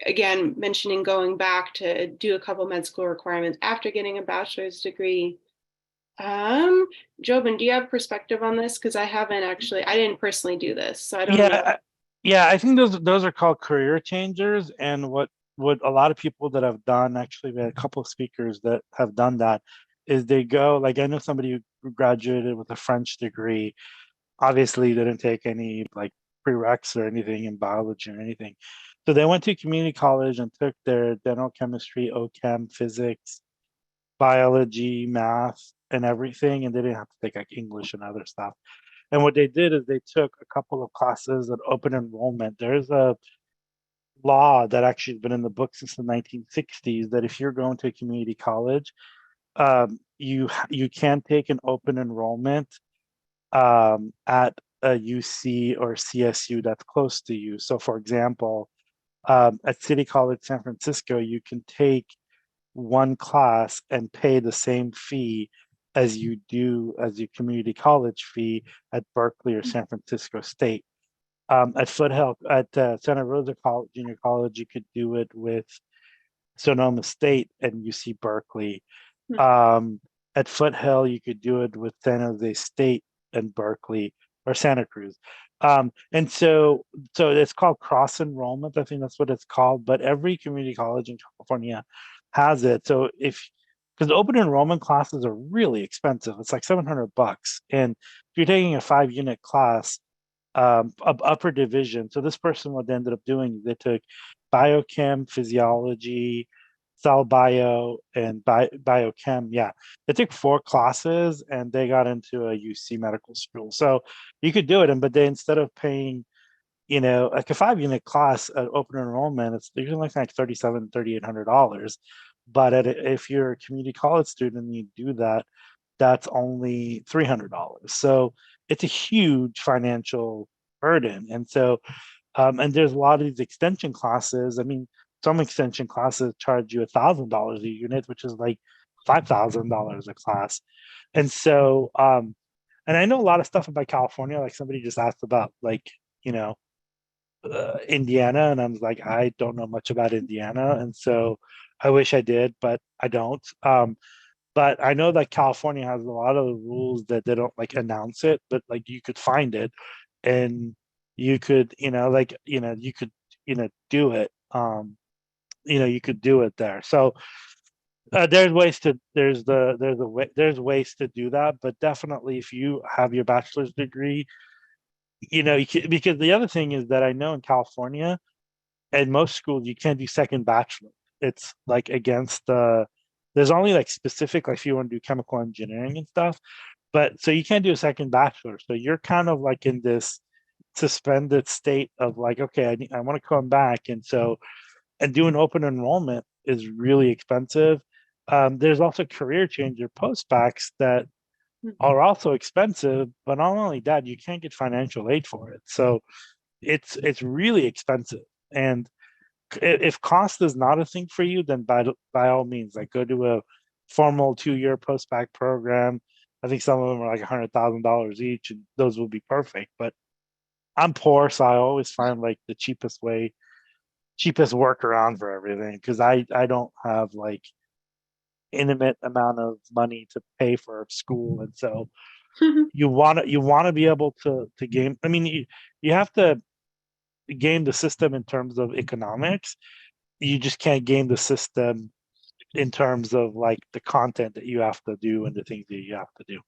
again, mentioning going back to do a couple med school requirements after getting a bachelor's degree. Jobin, do you have perspective on this? Because I didn't personally do this, so I don't know. Yeah, I think those are called career changers. And what a lot of people that have done, actually, we had a couple of speakers that have done that, is they go, like, I know somebody who graduated with a French degree. Obviously, they didn't take any like prereqs or anything in biology or anything. So they went to community college and took their dental chemistry, OChem, physics, biology, math, and everything, and they didn't have to take like English and other stuff. And what they did is they took a couple of classes at open enrollment. There's a law that actually has been in the book since the 1960s that if you're going to a community college, you can take an open enrollment at a UC or CSU that's close to you. So, for example, at City College San Francisco, you can take one class and pay the same fee as you do as your community college fee at Berkeley or San Francisco State. At Foothill, at Santa Rosa College, Junior College, you could do it with Sonoma State and UC Berkeley. At Foothill, you could do it with San Jose State and Berkeley or Santa Cruz. And so it's called cross enrollment. I think that's what it's called. But every community college in California has it. So because open enrollment classes are really expensive, it's like $700. And if you're taking a 5-unit class, upper division. So this person, what they ended up doing, they took biochem, physiology, cell bio, and biochem. Yeah, they took 4 classes and they got into a UC medical school. So you could do it, but they, instead of paying, like a 5-unit class at open enrollment, it's usually like $3,800. But if you're a community college student and you do that, that's only $300. So it's a huge financial burden. And so, and there's a lot of these extension classes. I mean, some extension classes charge you $1,000 a unit, which is like $5,000 a class. And so, and I know a lot of stuff about California. Like somebody just asked about like, Indiana, and I was like, I don't know much about Indiana, and so I wish I did, but I don't. But I know that California has a lot of rules that they don't like announce it, but like you could find it, and you could, you could, do it. You could do it there. So there's ways to do that, but definitely if you have your bachelor's degree, because the other thing is that I know in California, at most schools, you can't do second bachelor. It's like against there's only like specific, like if you want to do chemical engineering and stuff, but so you can't do a second bachelor. So you're kind of like in this suspended state of like, okay, I want to come back. And doing open enrollment is really expensive. There's also career changer postbacks that are also expensive, but not only that, you can't get financial aid for it. So it's really expensive. And if cost is not a thing for you, then by all means, like go to a formal 2-year postbac program. I think some of them are like $100,000 each, and those will be perfect. But I'm poor, so I always find like the cheapest workaround for everything, because I don't have like intimate amount of money to pay for school, and so you want to be able to game. I mean, you have to game the system in terms of economics. You just can't game the system in terms of like the content that you have to do and the things that you have to do.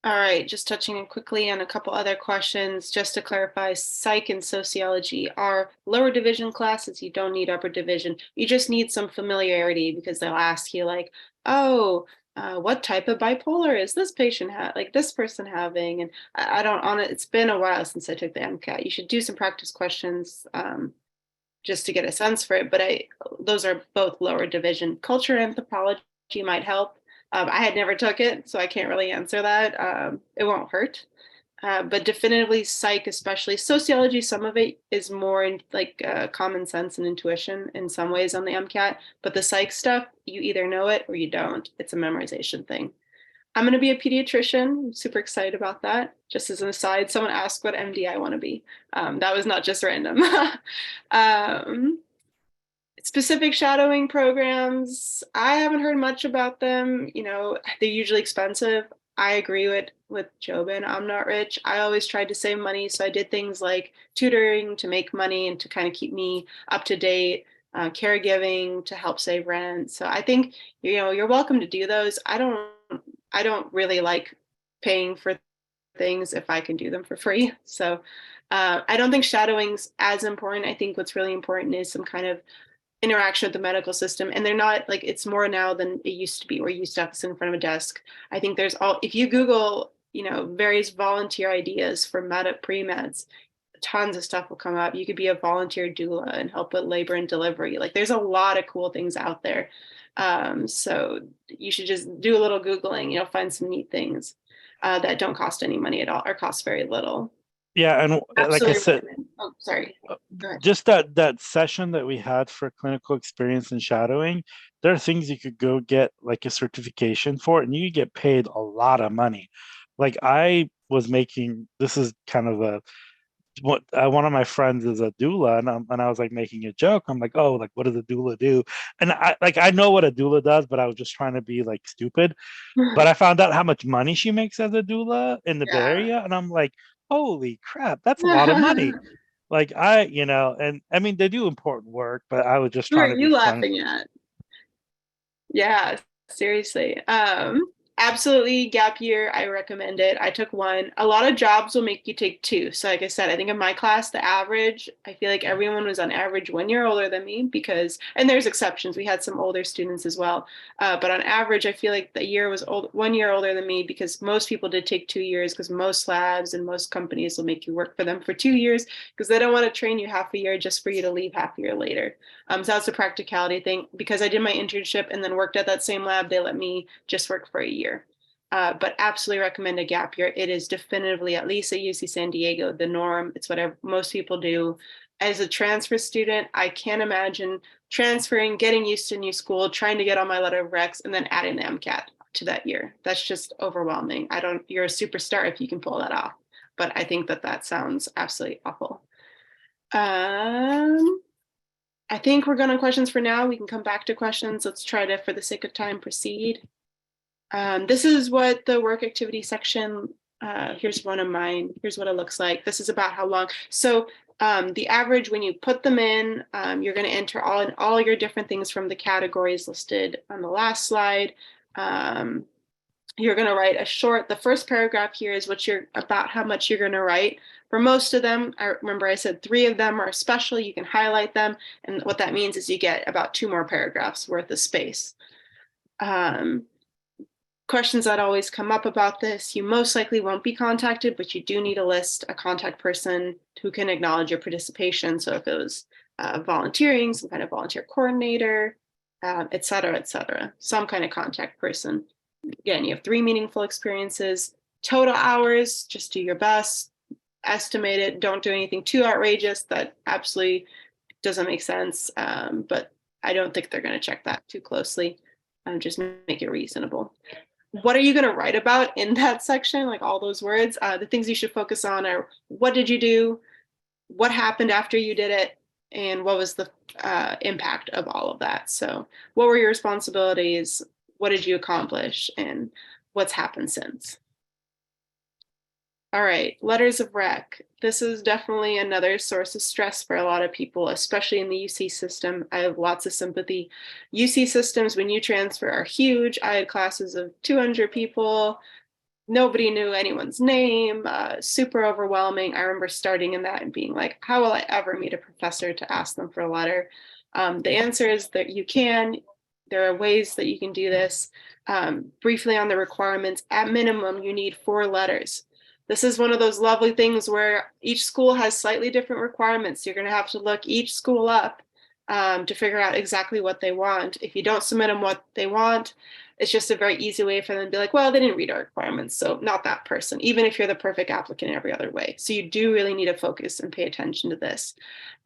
All right, just touching quickly on a couple other questions. Just to clarify, psych and sociology are lower division classes. You don't need upper division. You just need some familiarity, because they'll ask you like, oh, what type of bipolar is this patient this person having? And I don't, it's been a while since I took the MCAT. You should do some practice questions just to get a sense for it. But those are both lower division. Culture anthropology might help. I had never took it, so I can't really answer that. It won't hurt. But definitively psych, especially sociology, some of it is more in like common sense and intuition in some ways on the MCAT. But the psych stuff, you either know it or you don't. It's a memorization thing. I'm going to be a pediatrician. I'm super excited about that. Just as an aside, someone asked what MD I want to be. That was not just random. Specific shadowing programs, I haven't heard much about them. You know, they're usually expensive. I agree with Jobin. I'm not rich. I always tried to save money. So I did things like tutoring to make money and to kind of keep me up to date, caregiving to help save rent. So I think, you know, you're welcome to do those. I don't really like paying for things if I can do them for free. So I don't think shadowing's as important. I think what's really important is some kind of interaction with the medical system. And they're not like, it's more now than it used to be where you used to have to sit in front of a desk. I think there's if you Google, you know, various volunteer ideas for pre-meds, tons of stuff will come up. You could be a volunteer doula and help with labor and delivery. Like there's a lot of cool things out there. So you should just do a little Googling, you know, find some neat things that don't cost any money at all or cost very little. Yeah, and like I said, oh, sorry. Go ahead. just that session that we had for clinical experience and shadowing, there are things you could go get like a certification for, and you get paid a lot of money. Like I was making, this is kind of one of my friends is a doula, and I was like making a joke. I'm like, oh, like what does a doula do? And I know what a doula does, but I was just trying to be like stupid. But I found out how much money she makes as a doula in the Bay Area, and I'm like, holy crap, that's a lot of money. Like you know, and I mean they do important work, but I was just trying to be you funny. laughing at? Yeah, seriously. Absolutely, gap year, I recommend it. I took one. A lot of jobs will make you take two. So like I said, I think in my class, the average, I feel like everyone was on average 1 year older than me because, and there's exceptions. We had some older students as well. But on average, I feel like the year was 1 year older than me because most people did take 2 years because most labs and most companies will make you work for them for 2 years because they don't want to train you half a year just for you to leave half a year later. So that's a practicality thing. Because I did my internship and then worked at that same lab, they let me just work for a year. But absolutely recommend a gap year. It is definitively, at least at UC San Diego, the norm. It's what most people do. As a transfer student, I can't imagine transferring, getting used to new school, trying to get on my letter of recs, and then adding the MCAT to that year. That's just overwhelming. You're a superstar if you can pull that off. But I think that sounds absolutely awful. I think we're going to questions for now. We can come back to questions. Let's try to, for the sake of time, proceed. This is what the work activity section, here's one of mine. Here's what it looks like. This is about how long. So the average, when you put them in, you're going to enter all your different things from the categories listed on the last slide. You're going to write the first paragraph here is about how much you're going to write. For most of them, I said 3 of them are special. You can highlight them. And what that means is you get about 2 more paragraphs worth of space. Questions that always come up about this, you most likely won't be contacted, but you do need to list a contact person who can acknowledge your participation. So if it was volunteering, some kind of volunteer coordinator, et cetera, some kind of contact person. Again, you have 3 meaningful experiences, total hours, just do your best, estimate it, don't do anything too outrageous that absolutely doesn't make sense, but I don't think they're going to check that too closely. Just make it reasonable. What are you going to write about in that section? Like all those words, the things you should focus on are what did you do? What happened after you did it? And what was the impact of all of that? So what were your responsibilities? What did you accomplish? And what's happened since? All right, letters of rec. This is definitely another source of stress for a lot of people, especially in the UC system. I have lots of sympathy. UC systems, when you transfer, are huge. I had classes of 200 people. Nobody knew anyone's name, super overwhelming. I remember starting in that and being like, how will I ever meet a professor to ask them for a letter? The answer is that you can. There are ways that you can do this. Briefly on the requirements, at minimum, you need 4 letters. This is one of those lovely things where each school has slightly different requirements. You're going to have to look each school up to figure out exactly what they want. If you don't submit them what they want, it's just a very easy way for them to be like, well, they didn't read our requirements, so not that person, even if you're the perfect applicant every other way. So you do really need to focus and pay attention to this.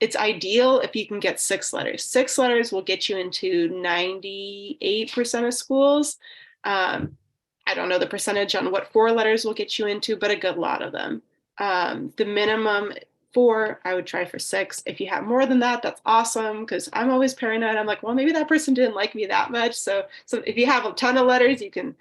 It's ideal if you can get 6 letters. 6 letters will get you into 98% of schools. I don't know the percentage on what 4 letters will get you into, but a good lot of them. The minimum 4, I would try for 6. If you have more than that, that's awesome, because I'm always paranoid. I'm like, well, maybe that person didn't like me that much. So if you have a ton of letters, you can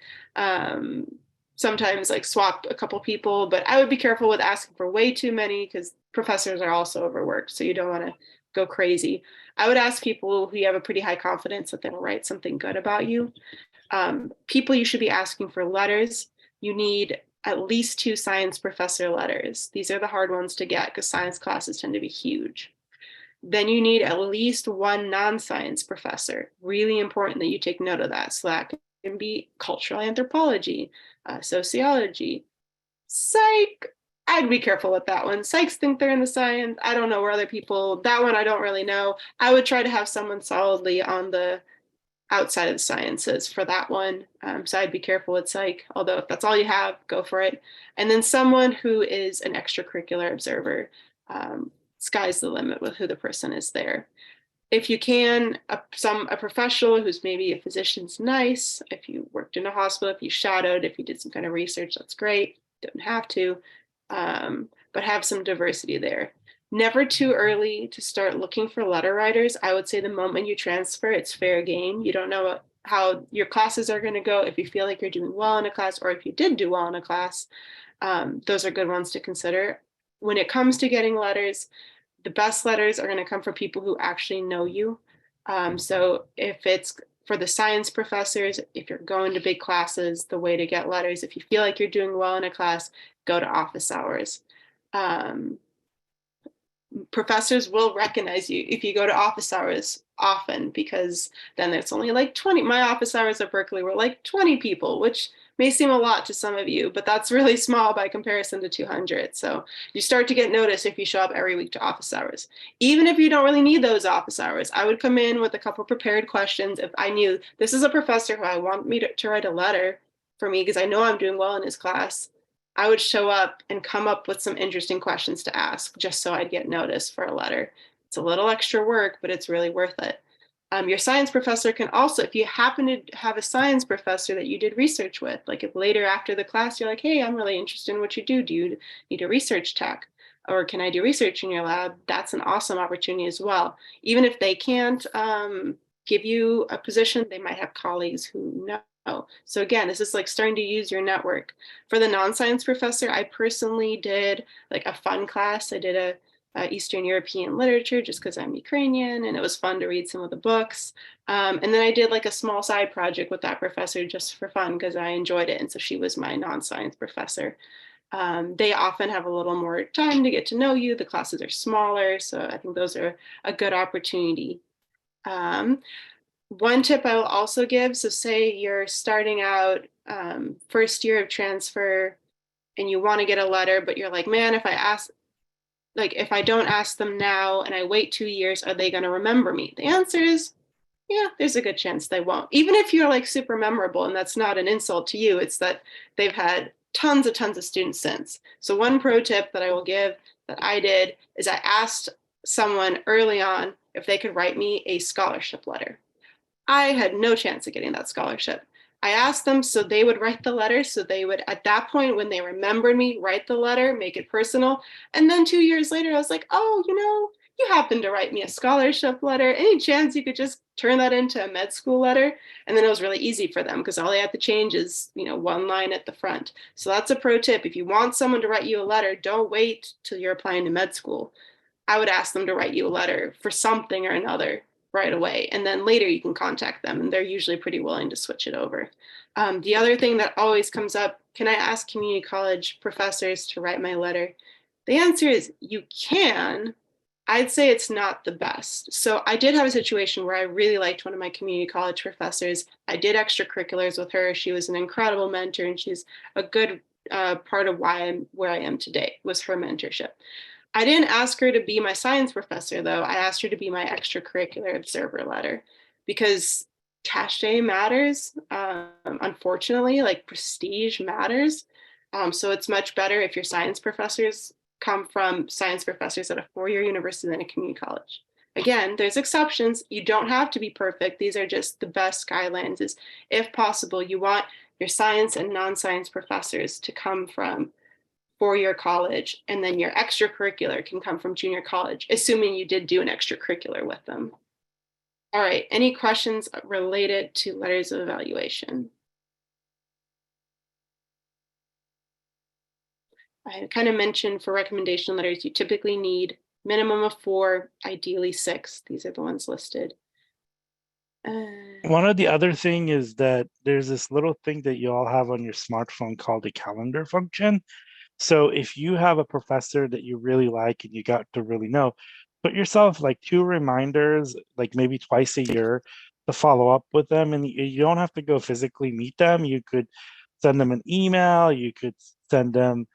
sometimes like swap a couple people, but I would be careful with asking for way too many because professors are also overworked. So you don't want to go crazy. I would ask people who you have a pretty high confidence that they'll write something good about you. People you should be asking for letters. You need at least 2 science professor letters. These are the hard ones to get because science classes tend to be huge. Then you need at least 1 non-science professor. Really important that you take note of that. So that can be cultural anthropology, sociology, psych. I'd be careful with that one. Psychs think they're in the science. I don't know where other people, that one I don't really know. I would try to have someone solidly on the outside of the sciences for that one. So I'd be careful with psych, although if that's all you have, go for it. And then someone who is an extracurricular observer. Sky's the limit with who the person is there. If you can, a professional who's maybe a physician's nice. If you worked in a hospital, if you shadowed, if you did some kind of research, that's great. Don't have to, but have some diversity there. Never too early to start looking for letter writers. I would say the moment you transfer, it's fair game. You don't know how your classes are going to go. If you feel like you're doing well in a class, or if you did do well in a class, those are good ones to consider. When it comes to getting letters, the best letters are going to come from people who actually know you. So if it's for the science professors, if you're going to big classes, the way to get letters, if you feel like you're doing well in a class, go to office hours. Professors will recognize you if you go to office hours often, because then there's only like 20. My office hours at Berkeley were like 20 people, which may seem a lot to some of you, but that's really small by comparison to 200. So you start to get noticed if you show up every week to office hours. Even if you don't really need those office hours, I would come in with a couple prepared questions. If I knew this is a professor who I want me to write a letter for me because I know I'm doing well in his class, I would show up and come up with some interesting questions to ask just so I'd get noticed for a letter. It's a little extra work, but it's really worth it. Your science professor can also, if you happen to have a science professor that you did research with, like if later after the class, you're like, hey, I'm really interested in what you do. Do you need a research tech? Or can I do research in your lab? That's an awesome opportunity as well. Even if they can't give you a position, they might have colleagues who know. So again, this is like starting to use your network. For the non-science professor, I personally did like a fun class. I did a Eastern European literature just because I'm Ukrainian, and it was fun to read some of the books. And then I did like a small side project with that professor just for fun because I enjoyed it. And so she was my non-science professor. They often have a little more time to get to know you. The classes are smaller, so I think those are a good opportunity. One tip I will also give, so say you're starting out first year of transfer and you want to get a letter, but you're like, man, if I don't ask them now and I wait 2 years, are they going to remember me? The answer is, yeah, there's a good chance they won't. Even if you're like super memorable, and that's not an insult to you, it's that they've had tons of students since. So one pro tip that I will give that I did is I asked someone early on if they could write me a scholarship letter. I had no chance of getting that scholarship. I asked them so they would write the letter, so they would, at that point, when they remembered me, write the letter, make it personal. And then 2 years later, I was like, oh, you happened to write me a scholarship letter. Any chance you could just turn that into a med school letter? And then it was really easy for them because all they had to change is, one line at the front. So that's a pro tip. If you want someone to write you a letter, don't wait till you're applying to med school. I would ask them to write you a letter for something or another right away. And then later you can contact them, and they're usually pretty willing to switch it over. The other thing that always comes up, can I ask community college professors to write my letter? The answer is you can. I'd say it's not the best. So I did have a situation where I really liked one of my community college professors. I did extracurriculars with her. She was an incredible mentor, and she's a good part of why I'm where I am today, was her mentorship. I didn't ask her to be my science professor, though. I asked her to be my extracurricular observer letter, because cachet matters. Unfortunately, like prestige matters. So it's much better if your science professors come from science professors at a four-year university than a community college. Again, there's exceptions. You don't have to be perfect. These are just the best guidelines. Is if possible, you want your science and non-science professors to come from four-year college, and then your extracurricular can come from junior college, assuming you did do an extracurricular with them. All right, any questions related to letters of evaluation? I kind of mentioned for recommendation letters, you typically need minimum of 4, ideally 6. These are the ones listed. One of the other thing is that there's this little thing that you all have on your smartphone called a calendar function. So if you have a professor that you really like and you got to really know, put yourself like 2 reminders, like maybe twice a year, to follow up with them. And you don't have to go physically meet them. You could send them an email. You could send them,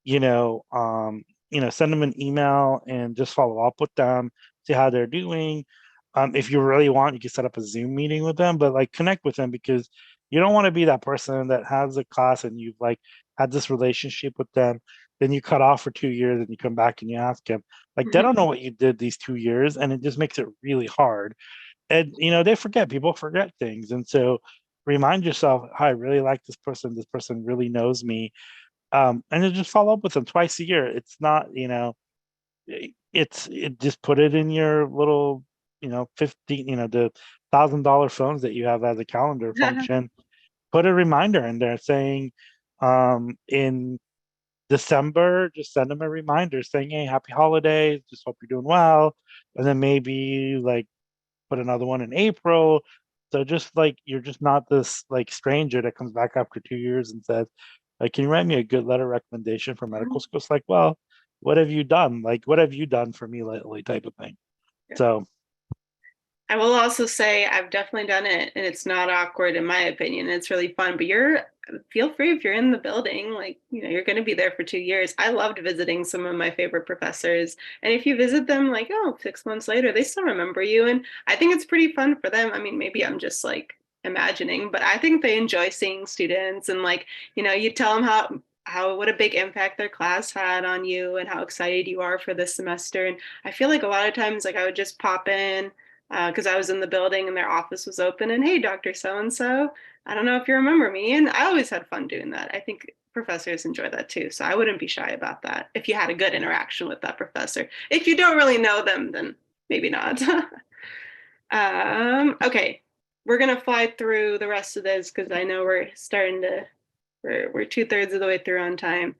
send them an email and just follow up with them, see how they're doing. If you really want, you can set up a Zoom meeting with them, but like connect with them, because you don't want to be that person that has a class and you've like had this relationship with them, then you cut off for 2 years and you come back and you ask them, like they don't know what you did these 2 years, and it just makes it really hard. And people forget things. And so remind yourself, I really like this person really knows me. And then just follow up with them twice a year. It's not, it just put it in your little, 15, the $1,000 phones that you have as a calendar function. Put a reminder in there saying, in December, just send them a reminder saying, hey, happy holidays, just hope you're doing well. And then maybe like put another one in April. So just like, you're just not this like stranger that comes back after 2 years and says, like, can you write me a good letter recommendation for medical school? It's like, well, what have you done? Like, what have you done for me lately, type of thing. Yeah. So I will also say I've definitely done it, and it's not awkward in my opinion. It's really fun, but feel free if you're in the building, like, you're going to be there for 2 years. I loved visiting some of my favorite professors. And if you visit them like, 6 months later, they still remember you. And I think it's pretty fun for them. I mean, maybe I'm just like imagining, but I think they enjoy seeing students, and like, you tell them what a big impact their class had on you and how excited you are for this semester. And I feel like a lot of times, like, I would just pop in because I was in the building and their office was open, and hey, Dr. So-and-so, I don't know if you remember me. And I always had fun doing that. I think professors enjoy that too. So I wouldn't be shy about that if you had a good interaction with that professor. If you don't really know them, then maybe not. Okay, we're going to fly through the rest of this because I know we're 2/3 of the way through on time.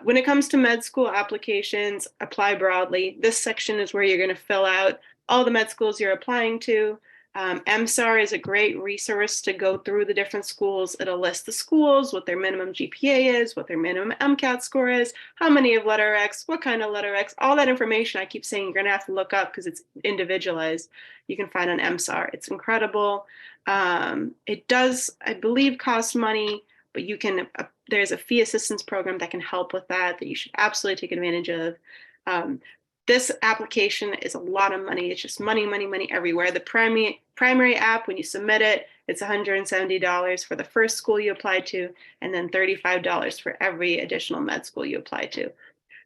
When it comes to med school applications, apply broadly. This section is where you're going to fill out all the med schools you're applying to. MSAR is a great resource to go through the different schools. It'll list the schools, what their minimum GPA is, what their minimum MCAT score is, how many have letter X, what kind of letter X, all that information I keep saying you're going to have to look up because it's individualized. You can find on MSAR. It's incredible. It does, I believe, cost money, but you can, there's a fee assistance program that can help with that you should absolutely take advantage of. This application is a lot of money. It's just money, money, money everywhere. The primary app, when you submit it, it's $170 for the first school you apply to, and then $35 for every additional med school you apply to.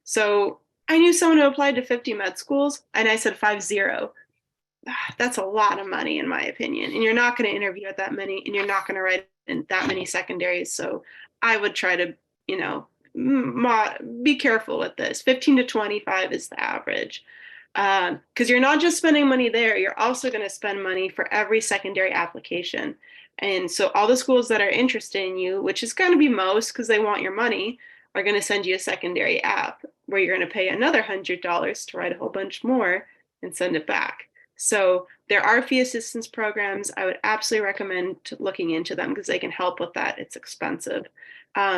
So I knew someone who applied to 50 med schools, and I said 50. That's a lot of money in my opinion. And you're not going to interview at that many, and you're not going to write in that many secondaries. So I would try to, be careful with this. 15 to 25 is the average. Because you're not just spending money there, you're also going to spend money for every secondary application. And so all the schools that are interested in you, which is going to be most because they want your money, are going to send you a secondary app where you're going to pay another $100 to write a whole bunch more and send it back. So there are fee assistance programs. I would absolutely recommend looking into them because they can help with that. It's expensive.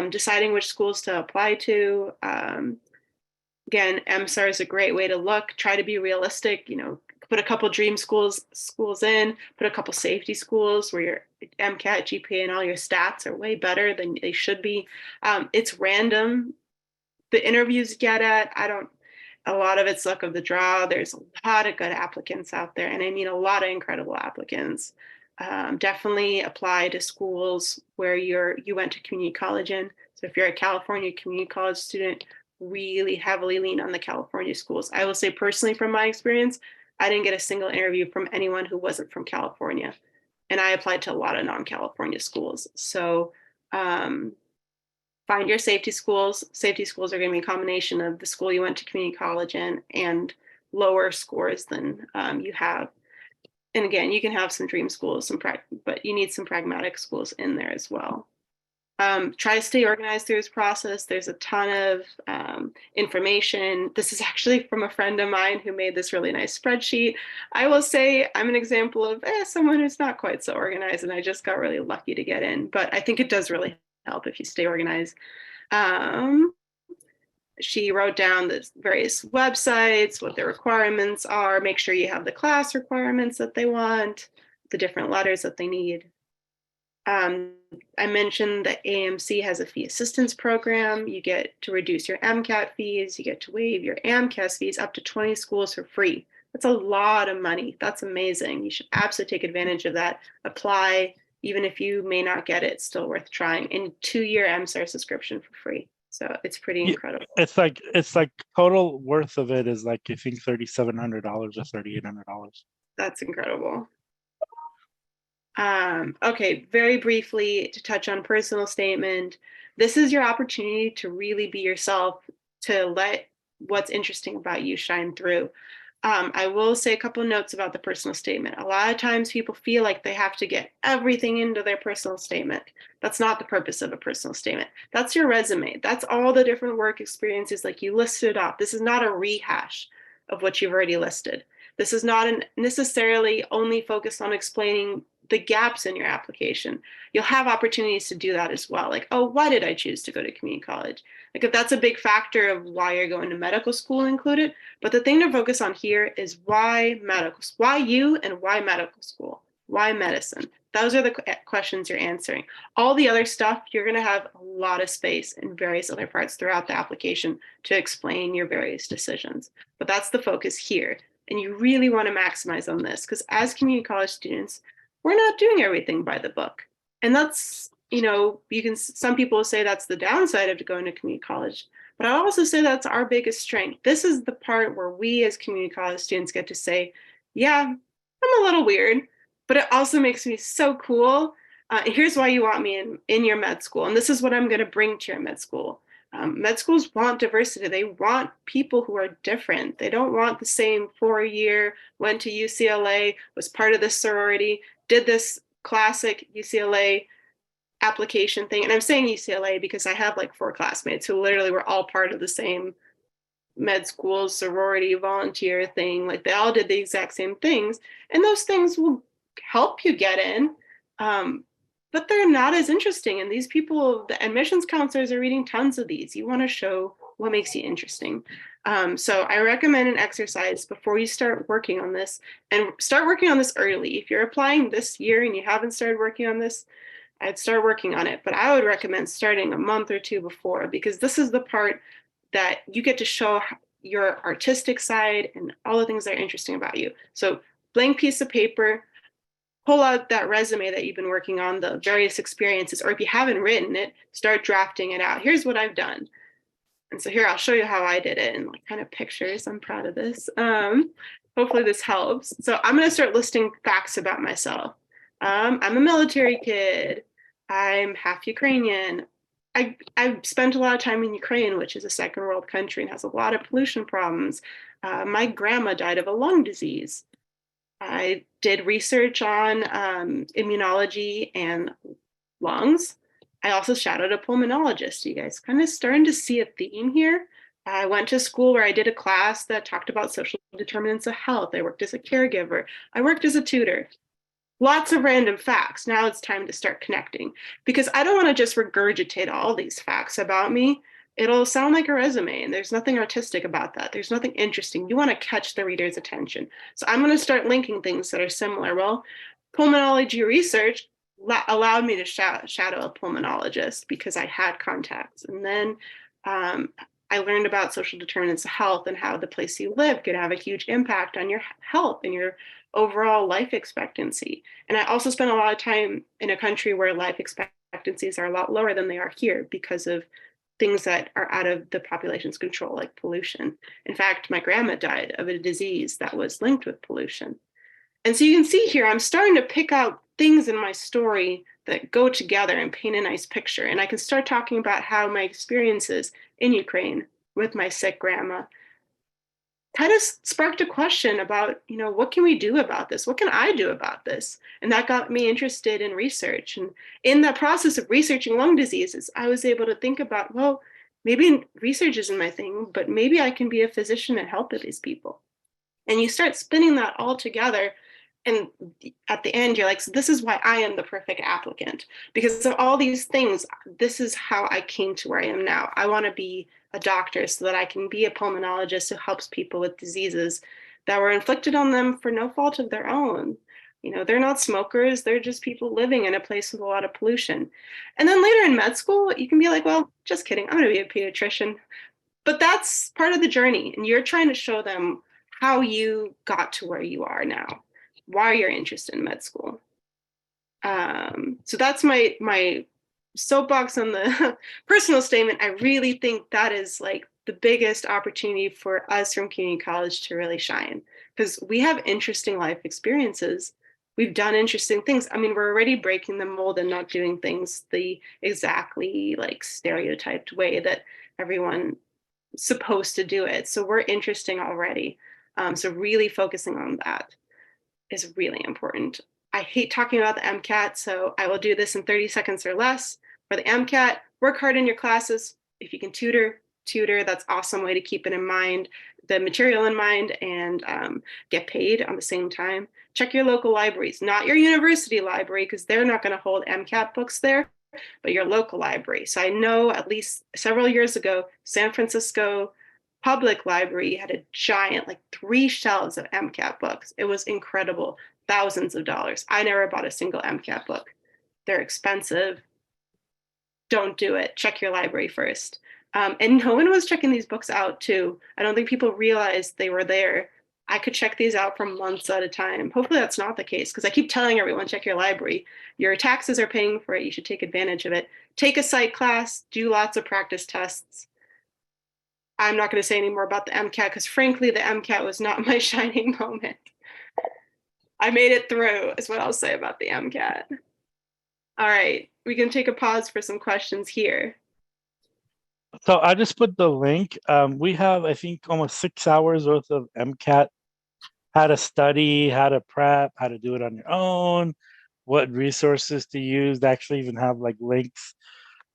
Deciding which schools to apply to. Again, MSAR is a great way to look. Try to be realistic. put a couple dream schools in, put a couple safety schools where your MCAT, GPA, and all your stats are way better than they should be. It's random. The interviews you get at, a lot of it's luck of the draw. There's a lot of good applicants out there, and I mean a lot of incredible applicants. Definitely apply to schools where you went to community college in. So if you're a California community college student, really heavily lean on the California schools. I will say personally, from my experience, I didn't get a single interview from anyone who wasn't from California. And I applied to a lot of non-California schools. So find your safety schools. Safety schools are going to be a combination of the school you went to community college in and lower scores than you have. And again, you can have some dream schools, but you need some pragmatic schools in there as well. Try to stay organized through this process. There's a ton of information. This is actually from a friend of mine who made this really nice spreadsheet. I will say I'm an example of someone who's not quite so organized, and I just got really lucky to get in. But I think it does really help if you stay organized. She wrote down the various websites, what their requirements are, make sure you have the class requirements that they want, the different letters that they need. I mentioned that AMC has a fee assistance program. You get to reduce your MCAT fees. You get to waive your AMCAS fees up to 20 schools for free. That's a lot of money. That's amazing. You should absolutely take advantage of that. Apply, even if you may not get it, it's still worth trying. And 2-year MSAR subscription for free. So it's pretty incredible. It's like total worth of it is like, I think $3,700 or $3,800. That's incredible. Okay, very briefly to touch on personal statement. This is your opportunity to really be yourself, to let what's interesting about you shine through. I will say a couple of notes about the personal statement. A lot of times people feel like they have to get everything into their personal statement. That's not the purpose of a personal statement. That's your resume. That's all the different work experiences like you listed off. This is not a rehash of what you've already listed. This is not necessarily only focused on explaining the gaps in your application. You'll have opportunities to do that as well. Like, oh, why did I choose to go to community college? Like if that's a big factor of why you're going to medical school, include it. But the thing to focus on here is why medical, why you and why medical school, why medicine? Those are the questions you're answering. All the other stuff, you're going to have a lot of space in various other parts throughout the application to explain your various decisions. But that's the focus here. And you really want to maximize on this because as community college students, we're not doing everything by the book. And that's, some people say that's the downside of going to community college, but I also say that's our biggest strength. This is the part where we as community college students get to say, yeah, I'm a little weird, but it also makes me so cool. Here's why you want me in your med school. And this is what I'm going to bring to your med school. Med schools want diversity. They want people who are different. They don't want the same 4-year, went to UCLA, was part of this sorority, did this classic UCLA application thing. And I'm saying UCLA because I have like 4 classmates who literally were all part of the same med school sorority volunteer thing. Like they all did the exact same things. And those things will help you get in. But they're not as interesting. And these people, the admissions counselors are reading tons of these. You want to show what makes you interesting. So I recommend an exercise before you start working on this, and start working on this early. If you're applying this year and you haven't started working on this, I'd start working on it. But I would recommend starting a month or 2 before, because this is the part that you get to show your artistic side and all the things that are interesting about you. So blank piece of paper, pull out that resume that you've been working on, the various experiences, or if you haven't written it, start drafting it out. Here's what I've done. And so here, I'll show you how I did it in like kind of pictures. I'm proud of this. Hopefully this helps. So I'm going to start listing facts about myself. I'm a military kid. I'm half Ukrainian. I spent a lot of time in Ukraine, which is a second world country and has a lot of pollution problems. My grandma died of a lung disease. I did research on immunology and lungs. I also shadowed a pulmonologist. You guys kind of starting to see a theme here. I went to school where I did a class that talked about social determinants of health. I worked as a caregiver. I worked as a tutor. Lots of random facts. Now it's time to start connecting, because I don't want to just regurgitate all these facts about me. It'll sound like a resume, and there's nothing artistic about that. There's nothing interesting. You want to catch the reader's attention. So I'm going to start linking things that are similar. Well, pulmonology research allowed me to shadow a pulmonologist because I had contacts. And then I learned about social determinants of health and how the place you live could have a huge impact on your health and your overall life expectancy. And I also spent a lot of time in a country where life expectancies are a lot lower than they are here because of things that are out of the population's control, like pollution. In fact, my grandma died of a disease that was linked with pollution. And so you can see here, I'm starting to pick out things in my story that go together and paint a nice picture. And I can start talking about how my experiences in Ukraine with my sick grandma kind of sparked a question about, what can we do about this? What can I do about this? And that got me interested in research. And in that process of researching lung diseases, I was able to think about, well, maybe research isn't my thing, but maybe I can be a physician and help these people. And you start spinning that all together. And at the end, you're like, so this is why I am the perfect applicant. Because of all these things, this is how I came to where I am now. I want to be a doctor so that I can be a pulmonologist who helps people with diseases that were inflicted on them for no fault of their own. They're not smokers. They're just people living in a place with a lot of pollution. And then later in med school, you can be like, well, just kidding. I'm going to be a pediatrician. But that's part of the journey. And you're trying to show them how you got to where you are now, why you're interested in med school. So that's my soapbox on the personal statement. I really think that is like the biggest opportunity for us from community college to really shine, because we have interesting life experiences. We've done interesting things. I mean, we're already breaking the mold and not doing things the exactly like stereotyped way that everyone's supposed to do it. So we're interesting already. So really focusing on that is really important. I hate talking about the MCAT, so I will do this in 30 seconds or less. For the MCAT, work hard in your classes. If you can tutor, that's an awesome way to keep it in mind, the material in mind, and get paid on the same time. Check your local libraries, not your university library, because they're not going to hold MCAT books there, but your local library. So I know at least several years ago, San Francisco Public Library had a giant, like 3 shelves of MCAT books. It was incredible, thousands of dollars. I never bought a single MCAT book. They're expensive. Don't do it. Check your library first. And no one was checking these books out too. I don't think people realized they were there. I could check these out for months at a time. Hopefully that's not the case, because I keep telling everyone, check your library. Your taxes are paying for it. You should take advantage of it. Take a psych class, do lots of practice tests. I'm not going to say any more about the MCAT because frankly, the MCAT was not my shining moment. I made it through is what I'll say about the MCAT. All right, we can take a pause for some questions here. So I just put the link. We have, I think, almost 6 hours worth of MCAT, how to study, how to prep, how to do it on your own, what resources to use. They actually even have like links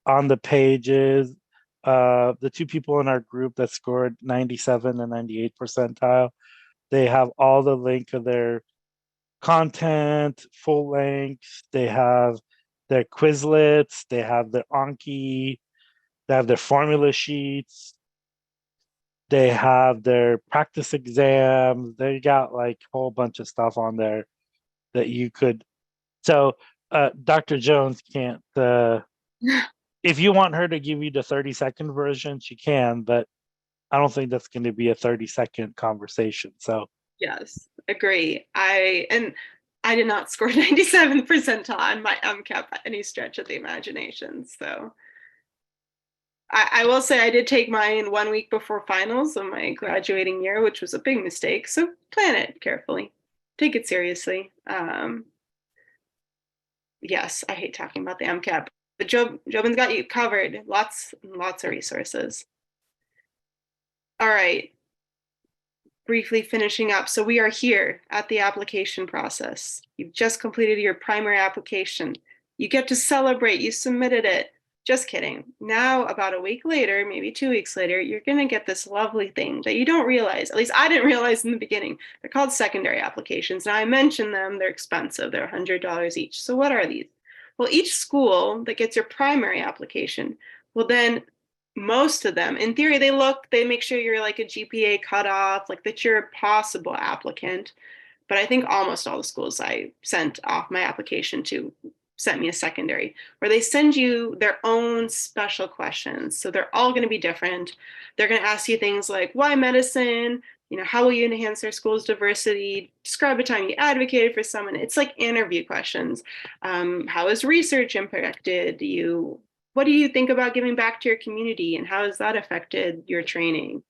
on the pages. The 2 people in our group that scored 97 and 98 percentile, they have all the link of their content, full length. They have their Quizlets, they have their Anki, they have their formula sheets, they have their practice exams. They got like a whole bunch of stuff on there that you could. So Dr. Jones can't if you want her to give you the 30-second version, she can, but I don't think that's going to be a 30-second conversation. So yes, agree. I did not score 97 percentile on my MCAT by any stretch of the imagination. So I will say I did take mine 1 week before finals of my graduating year, which was a big mistake. So plan it carefully. Take it seriously. Yes, I hate talking about the MCAT. But Jobin's got you covered. Lots and lots of resources. All right. Briefly finishing up. So we are here at the application process. You've just completed your primary application. You get to celebrate. You submitted it. Just kidding. Now, about a week later, maybe 2 weeks later, you're going to get this lovely thing that you don't realize. At least I didn't realize in the beginning. They're called secondary applications. Now, I mentioned them. They're expensive. They're $100 each. So what are these? Well, each school that gets your primary application will then most of them, in theory, they make sure you're like a GPA cutoff, like that you're a possible applicant. But I think almost all the schools I sent off my application to sent me a secondary, where they send you their own special questions. So they're all going to be different. They're going to ask you things like, why medicine? You know, how will you enhance their school's diversity? Describe a time you advocated for someone. It's like interview questions. How has research impacted you? What do you think about giving back to your community, and how has that affected your training?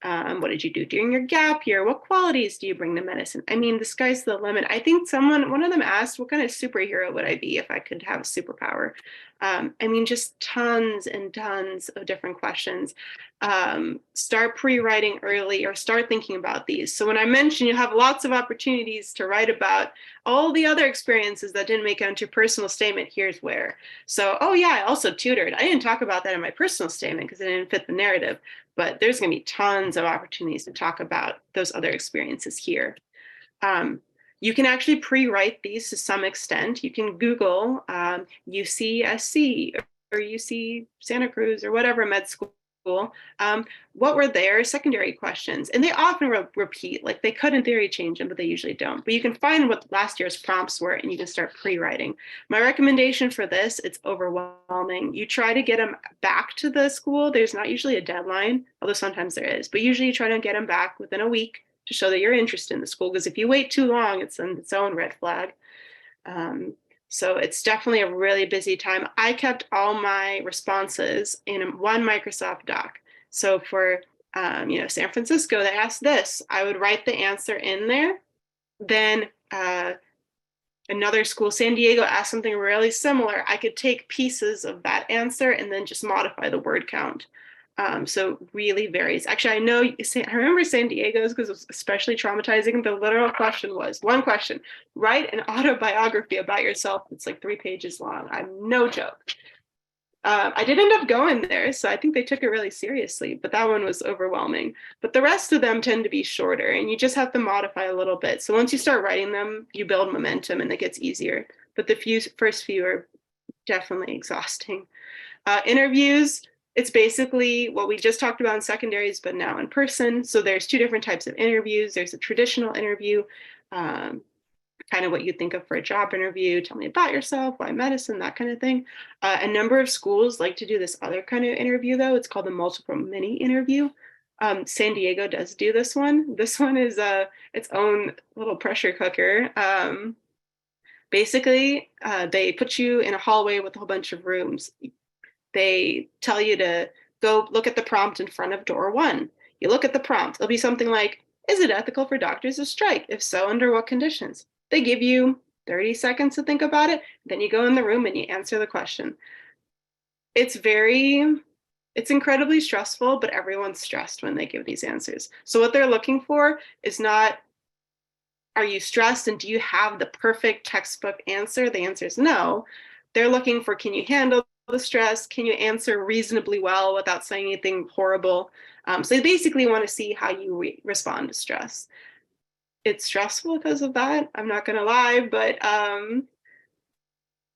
What did you do during your gap year? What qualities do you bring to medicine? I mean, the sky's the limit. I think one of them asked, what kind of superhero would I be if I could have a superpower? I mean, just tons and tons of different questions. Start pre-writing early, or start thinking about these. So when I mentioned you have lots of opportunities to write about all the other experiences that didn't make it onto your personal statement, here's where. So, oh yeah, I also tutored. I didn't talk about that in my personal statement because it didn't fit the narrative, but there's going to be tons of opportunities to talk about those other experiences here. You can actually pre-write these to some extent. You can Google UCSC or UC Santa Cruz or whatever med school. What were their secondary questions? And they often repeat, like they could in theory change them, but they usually don't. But you can find what last year's prompts were and you can start pre-writing. My recommendation for this, it's overwhelming. You try to get them back to the school. There's not usually a deadline, although sometimes there is, but usually you try to get them back within a week to show that you're interested in the school, because if you wait too long, it's its own red flag. So it's definitely a really busy time. I kept all my responses in one Microsoft Doc. So for San Francisco, they asked this, I would write the answer in there. Then another school, San Diego, asked something really similar. I could take pieces of that answer and then just modify the word count. So really varies. Actually, I remember San Diego's because it was especially traumatizing. The literal question was, one question, write an autobiography about yourself. It's like 3 pages long. I'm no joke. I did end up going there, so I think they took it really seriously, but that one was overwhelming. But the rest of them tend to be shorter, and you just have to modify a little bit. So once you start writing them, you build momentum and it gets easier. But the first few are definitely exhausting. Interviews, it's basically what we just talked about in secondaries, but now in person. So there's 2 different types of interviews. There's a traditional interview, kind of what you think of for a job interview. Tell me about yourself, why medicine, that kind of thing. A number of schools like to do this other kind of interview, though. It's called the multiple mini interview. San Diego does do this one. This one is its own little pressure cooker. Basically, they put you in a hallway with a whole bunch of rooms. They tell you to go look at the prompt in front of door 1. You look at the prompt. It'll be something like, is it ethical for doctors to strike? If so, under what conditions? They give you 30 seconds to think about it. Then you go in the room and you answer the question. It's incredibly stressful, but everyone's stressed when they give these answers. So what they're looking for is not, are you stressed and do you have the perfect textbook answer? The answer is no. They're looking for, can you handle the stress? Can you answer reasonably well without saying anything horrible? So they basically want to see how you respond to stress. It's stressful because of that, I'm not gonna lie, but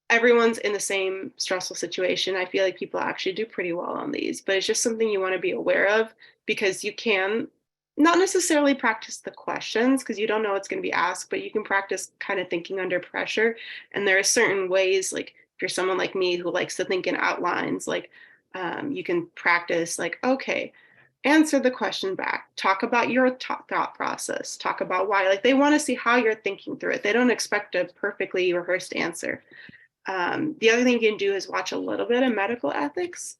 everyone's in the same stressful situation. I feel like people actually do pretty well on these, but it's just something you want to be aware of, because you can not necessarily practice the questions because you don't know what's going to be asked, but you can practice kind of thinking under pressure. And there are certain ways, like if you're someone like me who likes to think in outlines, like you can practice like, okay, answer the question back, talk about your thought process, talk about why. Like they want to see how you're thinking through it. They don't expect a perfectly rehearsed answer. The other thing you can do is watch a little bit of medical ethics,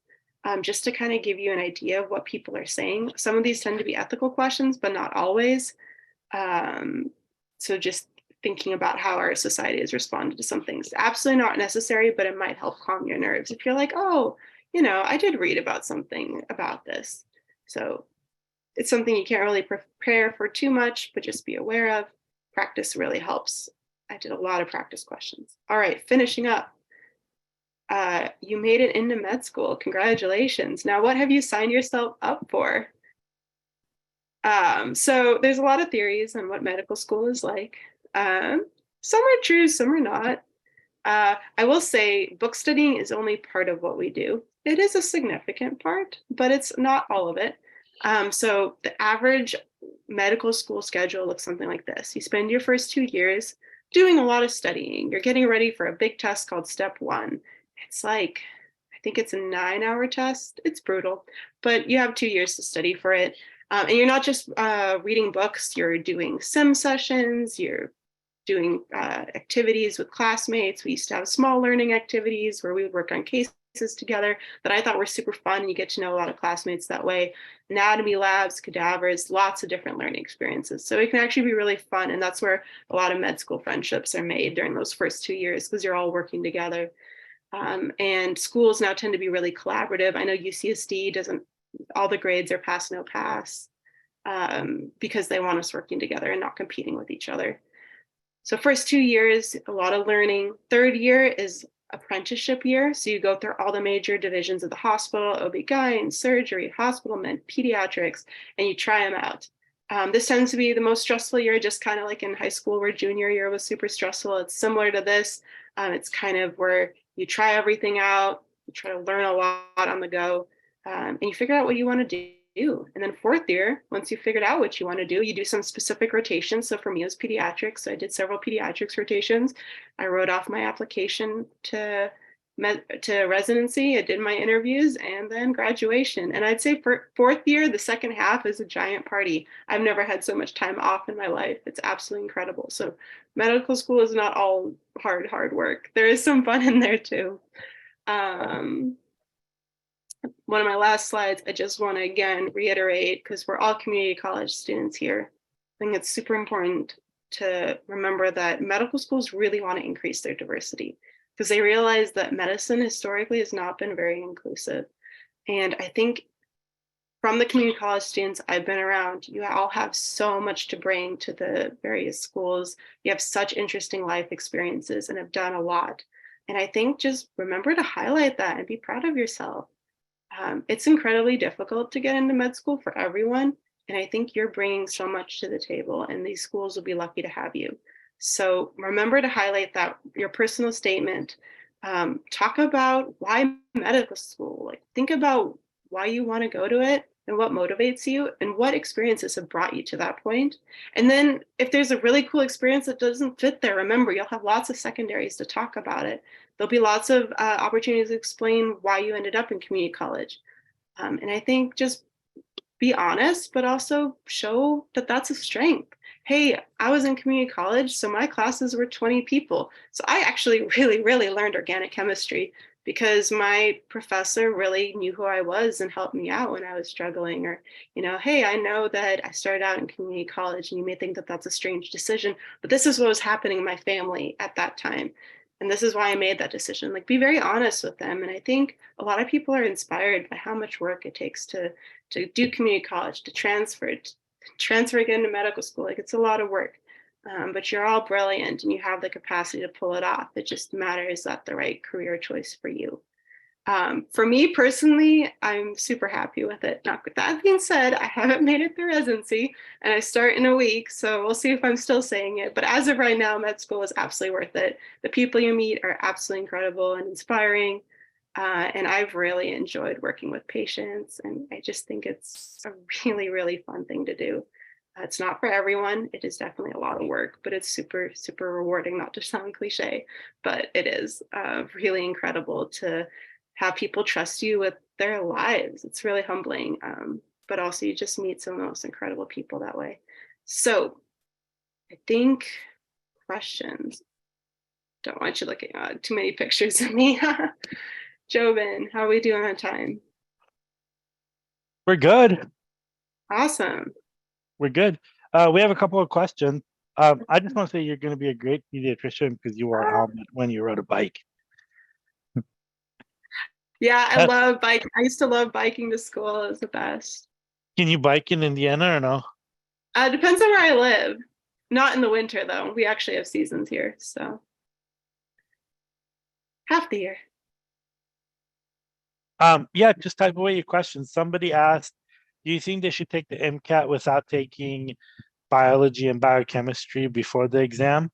just to kind of give you an idea of what people are saying. Some of these tend to be ethical questions, but not always. So just thinking about how our society has responded to some things. Absolutely not necessary, but it might help calm your nerves if you're like, oh, I did read about something about this. So it's something you can't really prepare for too much, but just be aware of. Practice really helps. I did a lot of practice questions. All right, finishing up. You made it into med school. Congratulations. Now, what have you signed yourself up for? So there's a lot of theories on what medical school is like. Some are true, some are not. I will say book studying is only part of what we do. It is a significant part, but it's not all of it. So the average medical school schedule looks something like this. You spend your first 2 years doing a lot of studying. You're getting ready for a big test called Step 1. It's like, I think it's a 9-hour test. It's brutal, but you have 2 years to study for it. And you're not just reading books, you're doing sim sessions, you're doing activities with classmates. We used to have small learning activities where we would work on cases together that I thought were super fun. You get to know a lot of classmates that way. Anatomy labs, cadavers, lots of different learning experiences. So it can actually be really fun. And that's where a lot of med school friendships are made during those first 2 years, because you're all working together. And schools now tend to be really collaborative. I know UCSD doesn't, all the grades are pass, no pass, because they want us working together and not competing with each other. So first 2 years, a lot of learning. Third year is apprenticeship year. So you go through all the major divisions of the hospital, OB-GYN, surgery, hospital med, pediatrics, and you try them out. This tends to be the most stressful year, just kind of like in high school where junior year was super stressful. It's similar to this. It's kind of where you try everything out, you try to learn a lot on the go, and you figure out what you want to do. And then fourth year, once you figured out what you want to do, you do some specific rotations. So for me, it was pediatrics. So I did several pediatrics rotations. I wrote off my application to residency. I did my interviews and then graduation. And I'd say for fourth year, the second half is a giant party. I've never had so much time off in my life. It's absolutely incredible. So medical school is not all hard work. There is some fun in there too. One of my last slides, I just want to again reiterate, because we're all community college students here. I think it's super important to remember that medical schools really want to increase their diversity, because they realize that medicine historically has not been very inclusive. And I think from the community college students I've been around, you all have so much to bring to the various schools. You have such interesting life experiences and have done a lot. And I think just remember to highlight that and be proud of yourself. It's incredibly difficult to get into med school for everyone. And I think you're bringing so much to the table, and these schools will be lucky to have you. So remember to highlight that, your personal statement. Talk about why medical school, like think about why you want to go to it and what motivates you and what experiences have brought you to that point. And then if there's a really cool experience that doesn't fit there, remember, you'll have lots of secondaries to talk about it. There'll be lots of opportunities to explain why you ended up in community college. And I think just be honest, but also show that that's a strength. Hey, I was in community college, so my classes were 20 people. So I actually really learned organic chemistry because my professor really knew who I was and helped me out when I was struggling. Or, hey, I know that I started out in community college, and you may think that that's a strange decision, but this is what was happening in my family at that time. And this is why I made that decision. Like, be very honest with them. And I think a lot of people are inspired by how much work it takes to do community college, to transfer again to medical school. Like, it's a lot of work, but you're all brilliant and you have the capacity to pull it off. It just matters that the right career choice for you. For me personally, I'm super happy with it. Now, with that being said, I haven't made it through residency and I start in a week, so we'll see if I'm still saying it. But as of right now, med school is absolutely worth it. The people you meet are absolutely incredible and inspiring. And I've really enjoyed working with patients, and I just think it's a really fun thing to do. It's not for everyone. It is definitely a lot of work, but it's super rewarding, not to sound cliche, but it is really incredible to have people trust you with their lives. It's really humbling, but also you just meet some of the most incredible people that way. So I think questions. Don't want you looking at too many pictures of me. Jobin, how are we doing on time? We're good. Awesome. We're good. We have a couple of questions. I just want to say you're going to be a great pediatrician because you wore a helmet when you rode a bike. Yeah, I love biking. I used to love biking to school. It was the best. Can you bike in Indiana or no? Depends on where I live. Not in the winter, though. We actually have seasons here, so half the year. Yeah, just type away your questions. Somebody asked, do you think they should take the MCAT without taking biology and biochemistry before the exam?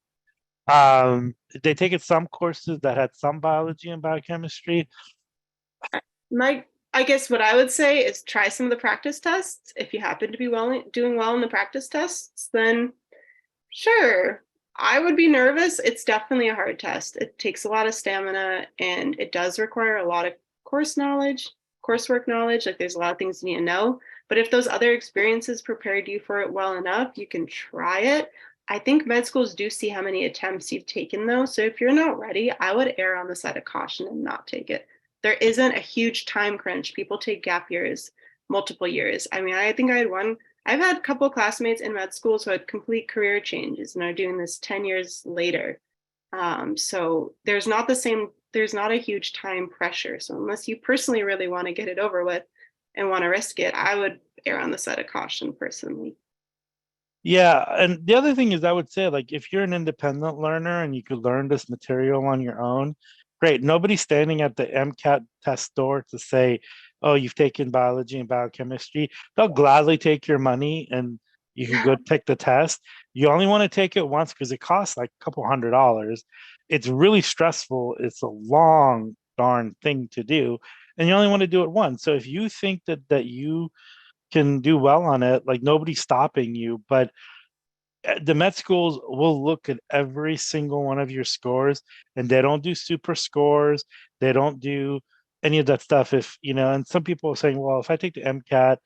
They taken some courses that had some biology and biochemistry. I guess what I would say is try some of the practice tests. If you happen to be doing well in the practice tests, then sure. I would be nervous. It's definitely a hard test. It takes a lot of stamina and it does require a lot of coursework knowledge. Like there's a lot of things you need to know. But if those other experiences prepared you for it well enough, you can try it. I think med schools do see how many attempts you've taken though. So if you're not ready, I would err on the side of caution and not take it. There isn't a huge time crunch. People take gap years, multiple years. I mean, I think I've had a couple of classmates in med schools who had complete career changes and are doing this 10 years later. So there's not a huge time pressure. So unless you personally really want to get it over with and want to risk it, I would err on the side of caution personally. Yeah, and the other thing is I would say, like, if you're an independent learner and you could learn this material on your own, great. Nobody's standing at the MCAT test door to say, oh, you've taken biology and biochemistry. They'll gladly take your money and you can go take the test. You only want to take it once because it costs like a couple $100. It's really stressful. It's a long darn thing to do. And you only want to do it once. So if you think that you can do well on it, like nobody's stopping you, but the med schools will look at every single one of your scores and they don't do super scores. They don't do any of that stuff. If, and some people are saying, well, if I take the MCAT,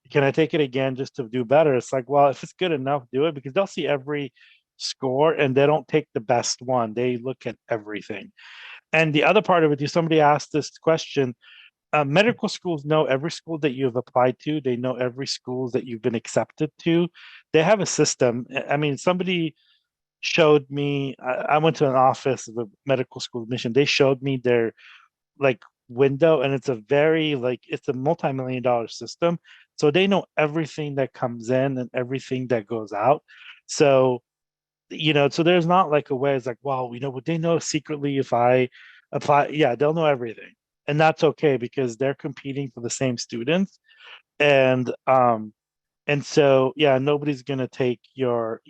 can I take it again just to do better? It's like, well, if it's good enough, do it, because they'll see every score and they don't take the best one. They look at everything. And the other part of it is somebody asked this question. Medical schools know every school that you've applied to. They know every school that you've been accepted to. They have a system. I mean, somebody showed me, I went to an office of a medical school admission. They showed me their like window, and it's it's a multi-million-dollar system. So they know everything that comes in and everything that goes out. So, so there's not like a way it's like, well, would they know secretly if I apply? Yeah, they'll know everything. And that's okay because they're competing for the same students. And so yeah, nobody's gonna take your,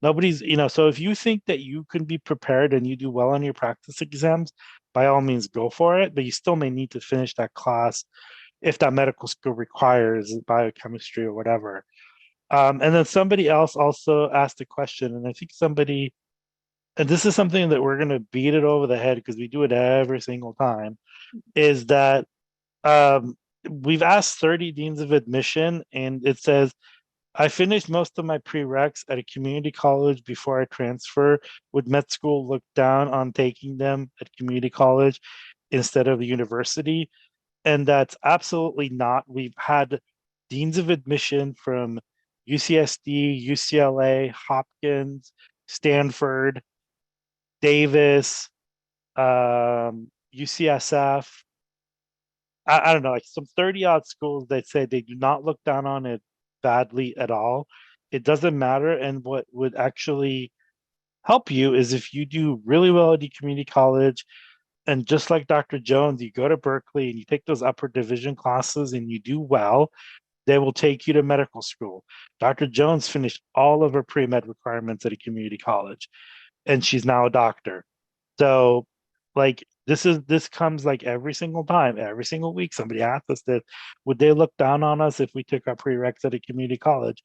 nobody's, so if you think that you can be prepared and you do well on your practice exams, by all means go for it, but you still may need to finish that class if that medical school requires biochemistry or whatever. And then somebody else also asked a question, and I think and this is something that we're gonna beat it over the head because we do it every single time, is that we've asked 30 deans of admission, and it says, I finished most of my prereqs at a community college before I transfer. Would med school look down on taking them at community college instead of the university? And that's absolutely not. We've had deans of admission from UCSD, UCLA, Hopkins, Stanford, Davis, UCSF. I don't know, like some 30 odd schools that say they do not look down on it badly at all. It doesn't matter. And what would actually help you is if you do really well at the community college, and just like Dr. Jones, you go to Berkeley and you take those upper division classes and you do well, they will take you to medical school. Dr. Jones finished all of her pre-med requirements at a community college, and she's now a doctor. So like this comes like every single time, every single week, somebody asks us that, would they look down on us if we took our prereqs at a community college?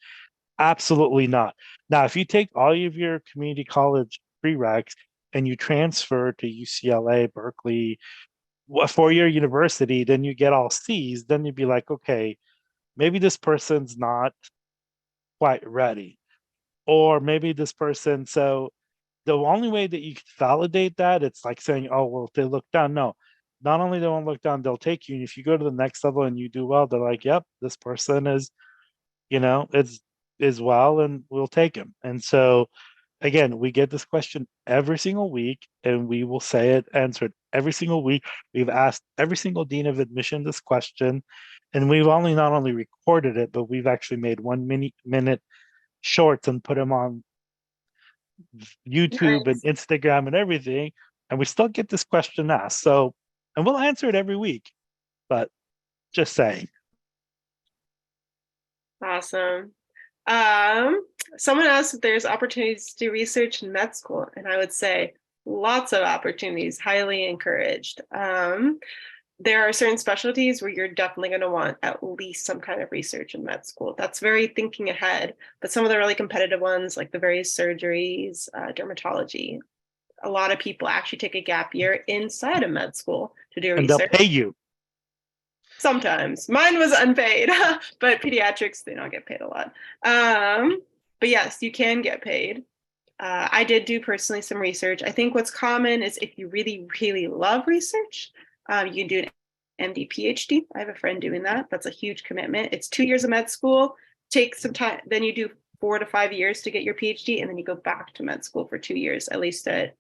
Absolutely not. Now, if you take all of your community college prereqs and you transfer to UCLA, Berkeley, a four-year university, then you get all C's, then you'd be like, okay, maybe this person's not quite ready. Or maybe this person, so the only way that you can validate that, it's like saying, oh, well, if they look down, no. Not only they won't look down, they'll take you. And if you go to the next level and you do well, they're like, yep, this person is, is well, and we'll take him. And so again, we get this question every single week, and we will answer it every single week. We've asked every single dean of admission this question, and we've not only recorded it, but we've actually made 1 minute shorts and put them on YouTube and Instagram and everything, and we still get this question asked. So, and we'll answer it every week, but just saying. Awesome. Someone asked if there's opportunities to do research in med school, and I would say lots of opportunities, highly encouraged. There are certain specialties where you're definitely going to want at least some kind of research in med school. That's very thinking ahead. But some of the really competitive ones, like the various surgeries, dermatology, a lot of people actually take a gap year inside of med school to do And they'll research. pay you. Sometimes. Mine was unpaid, but pediatrics, they don't get paid a lot. But yes, you can get paid. I did do personally some research. I think what's common is if you really, really love research, you can do an MD PhD. I have a friend doing that. That's a huge commitment. It's 2 years of med school, take some time, then you do 4 to 5 years to get your PhD, and then you go back to med school for 2 years, at least at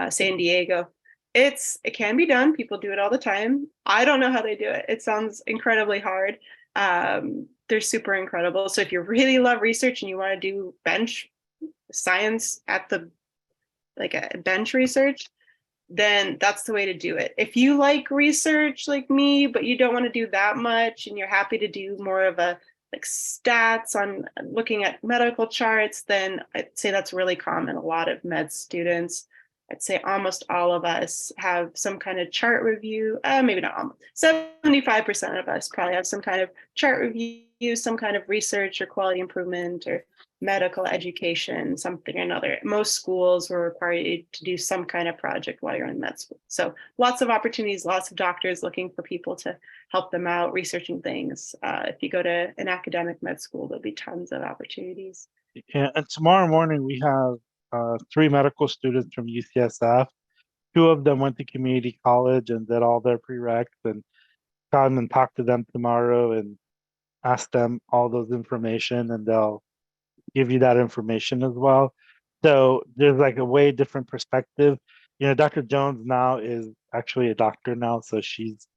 San Diego. It can be done. People do it all the time. I don't know how they do it. It sounds incredibly hard. They're super incredible. So if you really love research and you want to do bench science at the like a bench research, then that's the way to do it. If you like research like me, but you don't want to do that much and you're happy to do more of a like stats on looking at medical charts, then I'd say that's really common. A lot of med students, I'd say almost all of us have some kind of chart review. Maybe not almost. 75% of us probably have some kind of chart review, some kind of research or quality improvement or medical education, something or another. Most schools will require you to do some kind of project while you're in med school. So lots of opportunities, lots of doctors looking for people to help them out, researching things. If you go to an academic med school, there'll be tons of opportunities. Yeah, and tomorrow morning we have 3 medical students from UCSF. 2 of them went to community college and did all their prereqs, and come and talk to them tomorrow and ask them all those information, and they'll give you that information as well. So there's like a way different perspective. You know, Dr. Jones now is actually a doctor now, so she's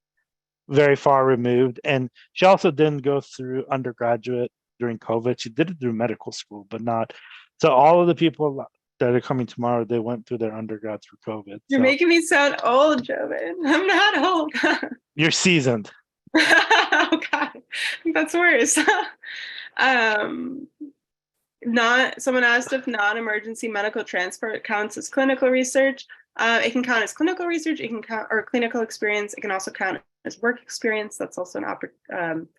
very far removed. And she also didn't go through undergraduate during COVID. She did it through medical school, but not. So all of the people that are coming tomorrow, they went through their undergrad through COVID. You're making me sound old, Joven. I'm not old. You're seasoned. Oh God, that's worse. Someone asked if non-emergency medical transport counts as clinical research. It can count as clinical research. It can count or clinical experience. It can also count as work experience. That's also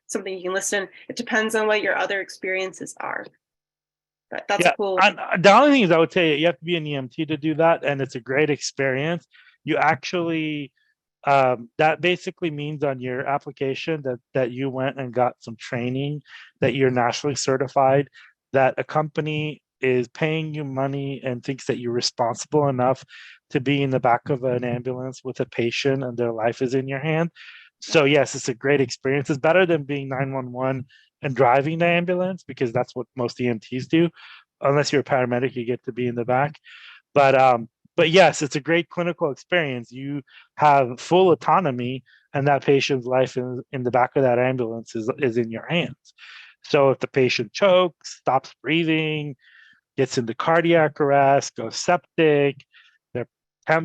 something you can list in. It depends on what your other experiences are. But that's cool. The only thing is, I would tell you have to be an EMT to do that, and it's a great experience. You actually that basically means on your application that you went and got some training, that you're nationally certified, that a company is paying you money and thinks that you're responsible enough to be in the back of an ambulance with a patient and their life is in your hand. So yes, it's a great experience. It's better than being 911 and driving the ambulance, because that's what most EMTs do. Unless you're a paramedic, you get to be in the back. But yes, it's a great clinical experience. You have full autonomy, and that patient's life in the back of that ambulance is in your hands. So if the patient chokes, stops breathing, gets into cardiac arrest, goes septic,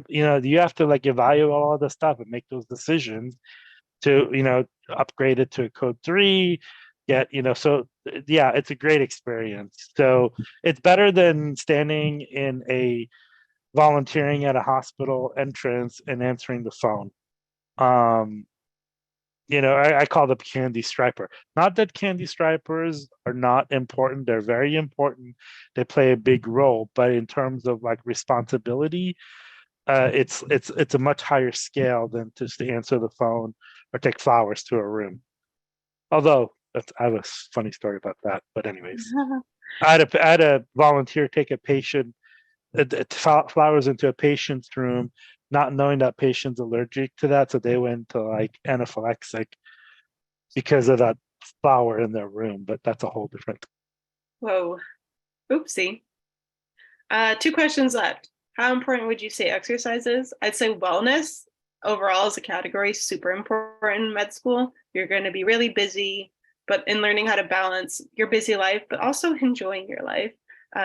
you have to like evaluate all the stuff and make those decisions to, upgrade it to a code 3, so yeah, it's a great experience. So it's better than standing in volunteering at a hospital entrance and answering the phone. I call them candy striper. Not that candy stripers are not important. They're very important. They play a big role, but in terms of like responsibility, it's a much higher scale than just to answer the phone or take flowers to a room. Although I have a funny story about that. But anyways, I had a volunteer take a patient flowers into a patient's room, not knowing that patient's allergic to that, so they went to like anaphylaxis because of that flower in their room. But that's a whole different. Whoa, oopsie. 2 questions left. How important would you say exercise is? I'd say wellness overall as a category is super important in med school. You're going to be really busy, but in learning how to balance your busy life, but also enjoying your life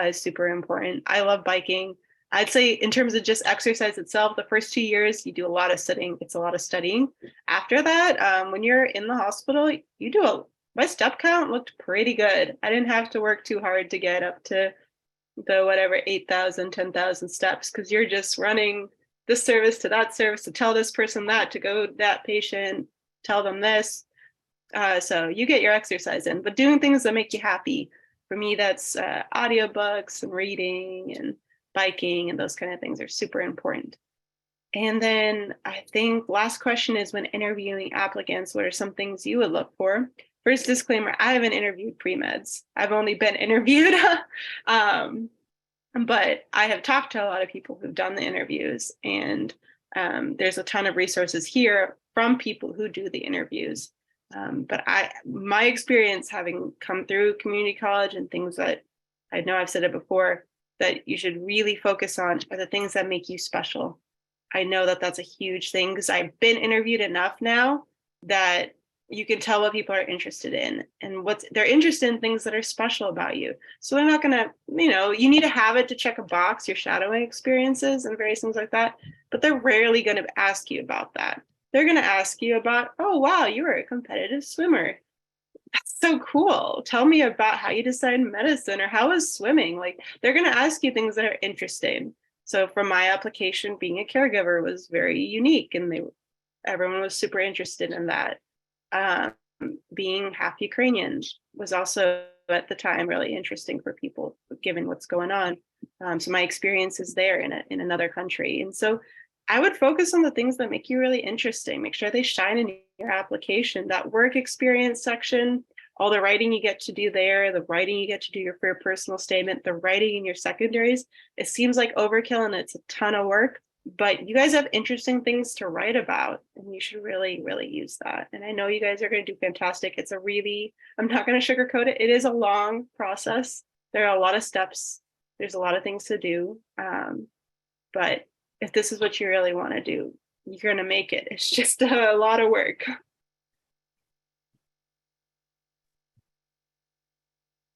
is super important. I love biking. I'd say in terms of just exercise itself, the first 2 years, you do a lot of sitting. It's a lot of studying. After that, when you're in the hospital, you do my step count looked pretty good. I didn't have to work too hard to get up to the whatever 8,000, 10,000 steps, because you're just running this service to that service to tell this person that, to go to that patient, tell them this. So you get your exercise in, but doing things that make you happy. For me, that's audiobooks and reading and biking, and those kind of things are super important. And then I think last question is, when interviewing applicants, what are some things you would look for? First disclaimer, I haven't interviewed pre-meds. I've only been interviewed, but I have talked to a lot of people who've done the interviews, and there's a ton of resources here from people who do the interviews. But my experience, having come through community college and things that I know I've said it before, that you should really focus on are the things that make you special. I know that that's a huge thing, because I've been interviewed enough now that you can tell what people are interested in, and they're interested in things that are special about you. So they're not gonna, you need to have it to check a box, your shadowing experiences and various things like that, but they're rarely gonna ask you about that. They're gonna ask you about, oh wow, you were a competitive swimmer. That's so cool. Tell me about how you decided medicine, or how was swimming? Like, they're gonna ask you things that are interesting. So for my application, being a caregiver was very unique, and everyone was super interested in that. Being half Ukrainian was also at the time really interesting for people, given what's going on. So my experience is there in another country. And so I would focus on the things that make you really interesting. Make sure they shine in your application. That work experience section, all the writing you get to do there, the writing you get to do for your personal statement, the writing in your secondaries, it seems like overkill and it's a ton of work, but you guys have interesting things to write about, and you should really, really use that. And I know you guys are going to do fantastic. I'm not going to sugarcoat it. It is a long process. There are a lot of steps. There's a lot of things to do. But if this is what you really want to do, you're going to make it. It's just a lot of work.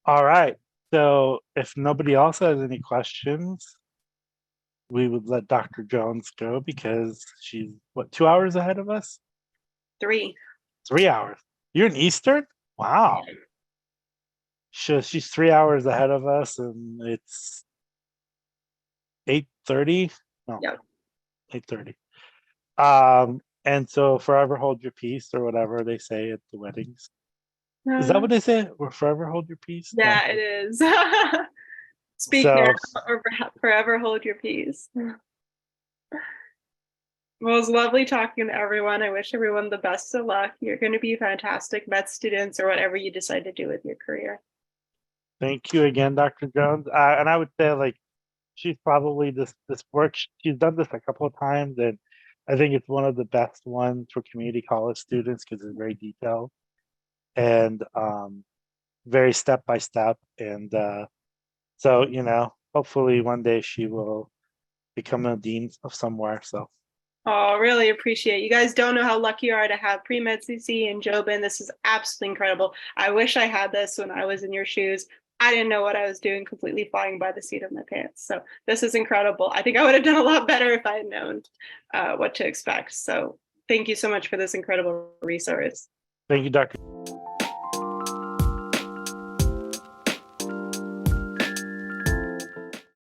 All right. So if nobody else has any questions, we would let Dr. Jones go, because she's 2 hours ahead of us? 3. 3 hours. You're in Eastern? Wow. She's 3 hours ahead of us, and it's 8:30. No, yep. 8:30. And so forever hold your peace, or whatever they say at the weddings. Is that what they say? Or forever hold your peace? Yeah, it is. Speak now or forever hold your peace. Well, it was lovely talking to everyone. I wish everyone the best of luck. You're going to be fantastic med students, or whatever you decide to do with your career. Thank you again, Dr. Jones. And I would say, like, she's probably this work. She's done this a couple of times, and I think it's one of the best ones for community college students, because it's very detailed and very step by step. And so, hopefully one day she will become a dean of somewhere. So. Oh, really appreciate it. You guys don't know how lucky you are to have PreMedCC and Jobin. This is absolutely incredible. I wish I had this when I was in your shoes. I didn't know what I was doing, completely flying by the seat of my pants. So this is incredible. I think I would have done a lot better if I had known what to expect. So thank you so much for this incredible resource. Thank you, Dr.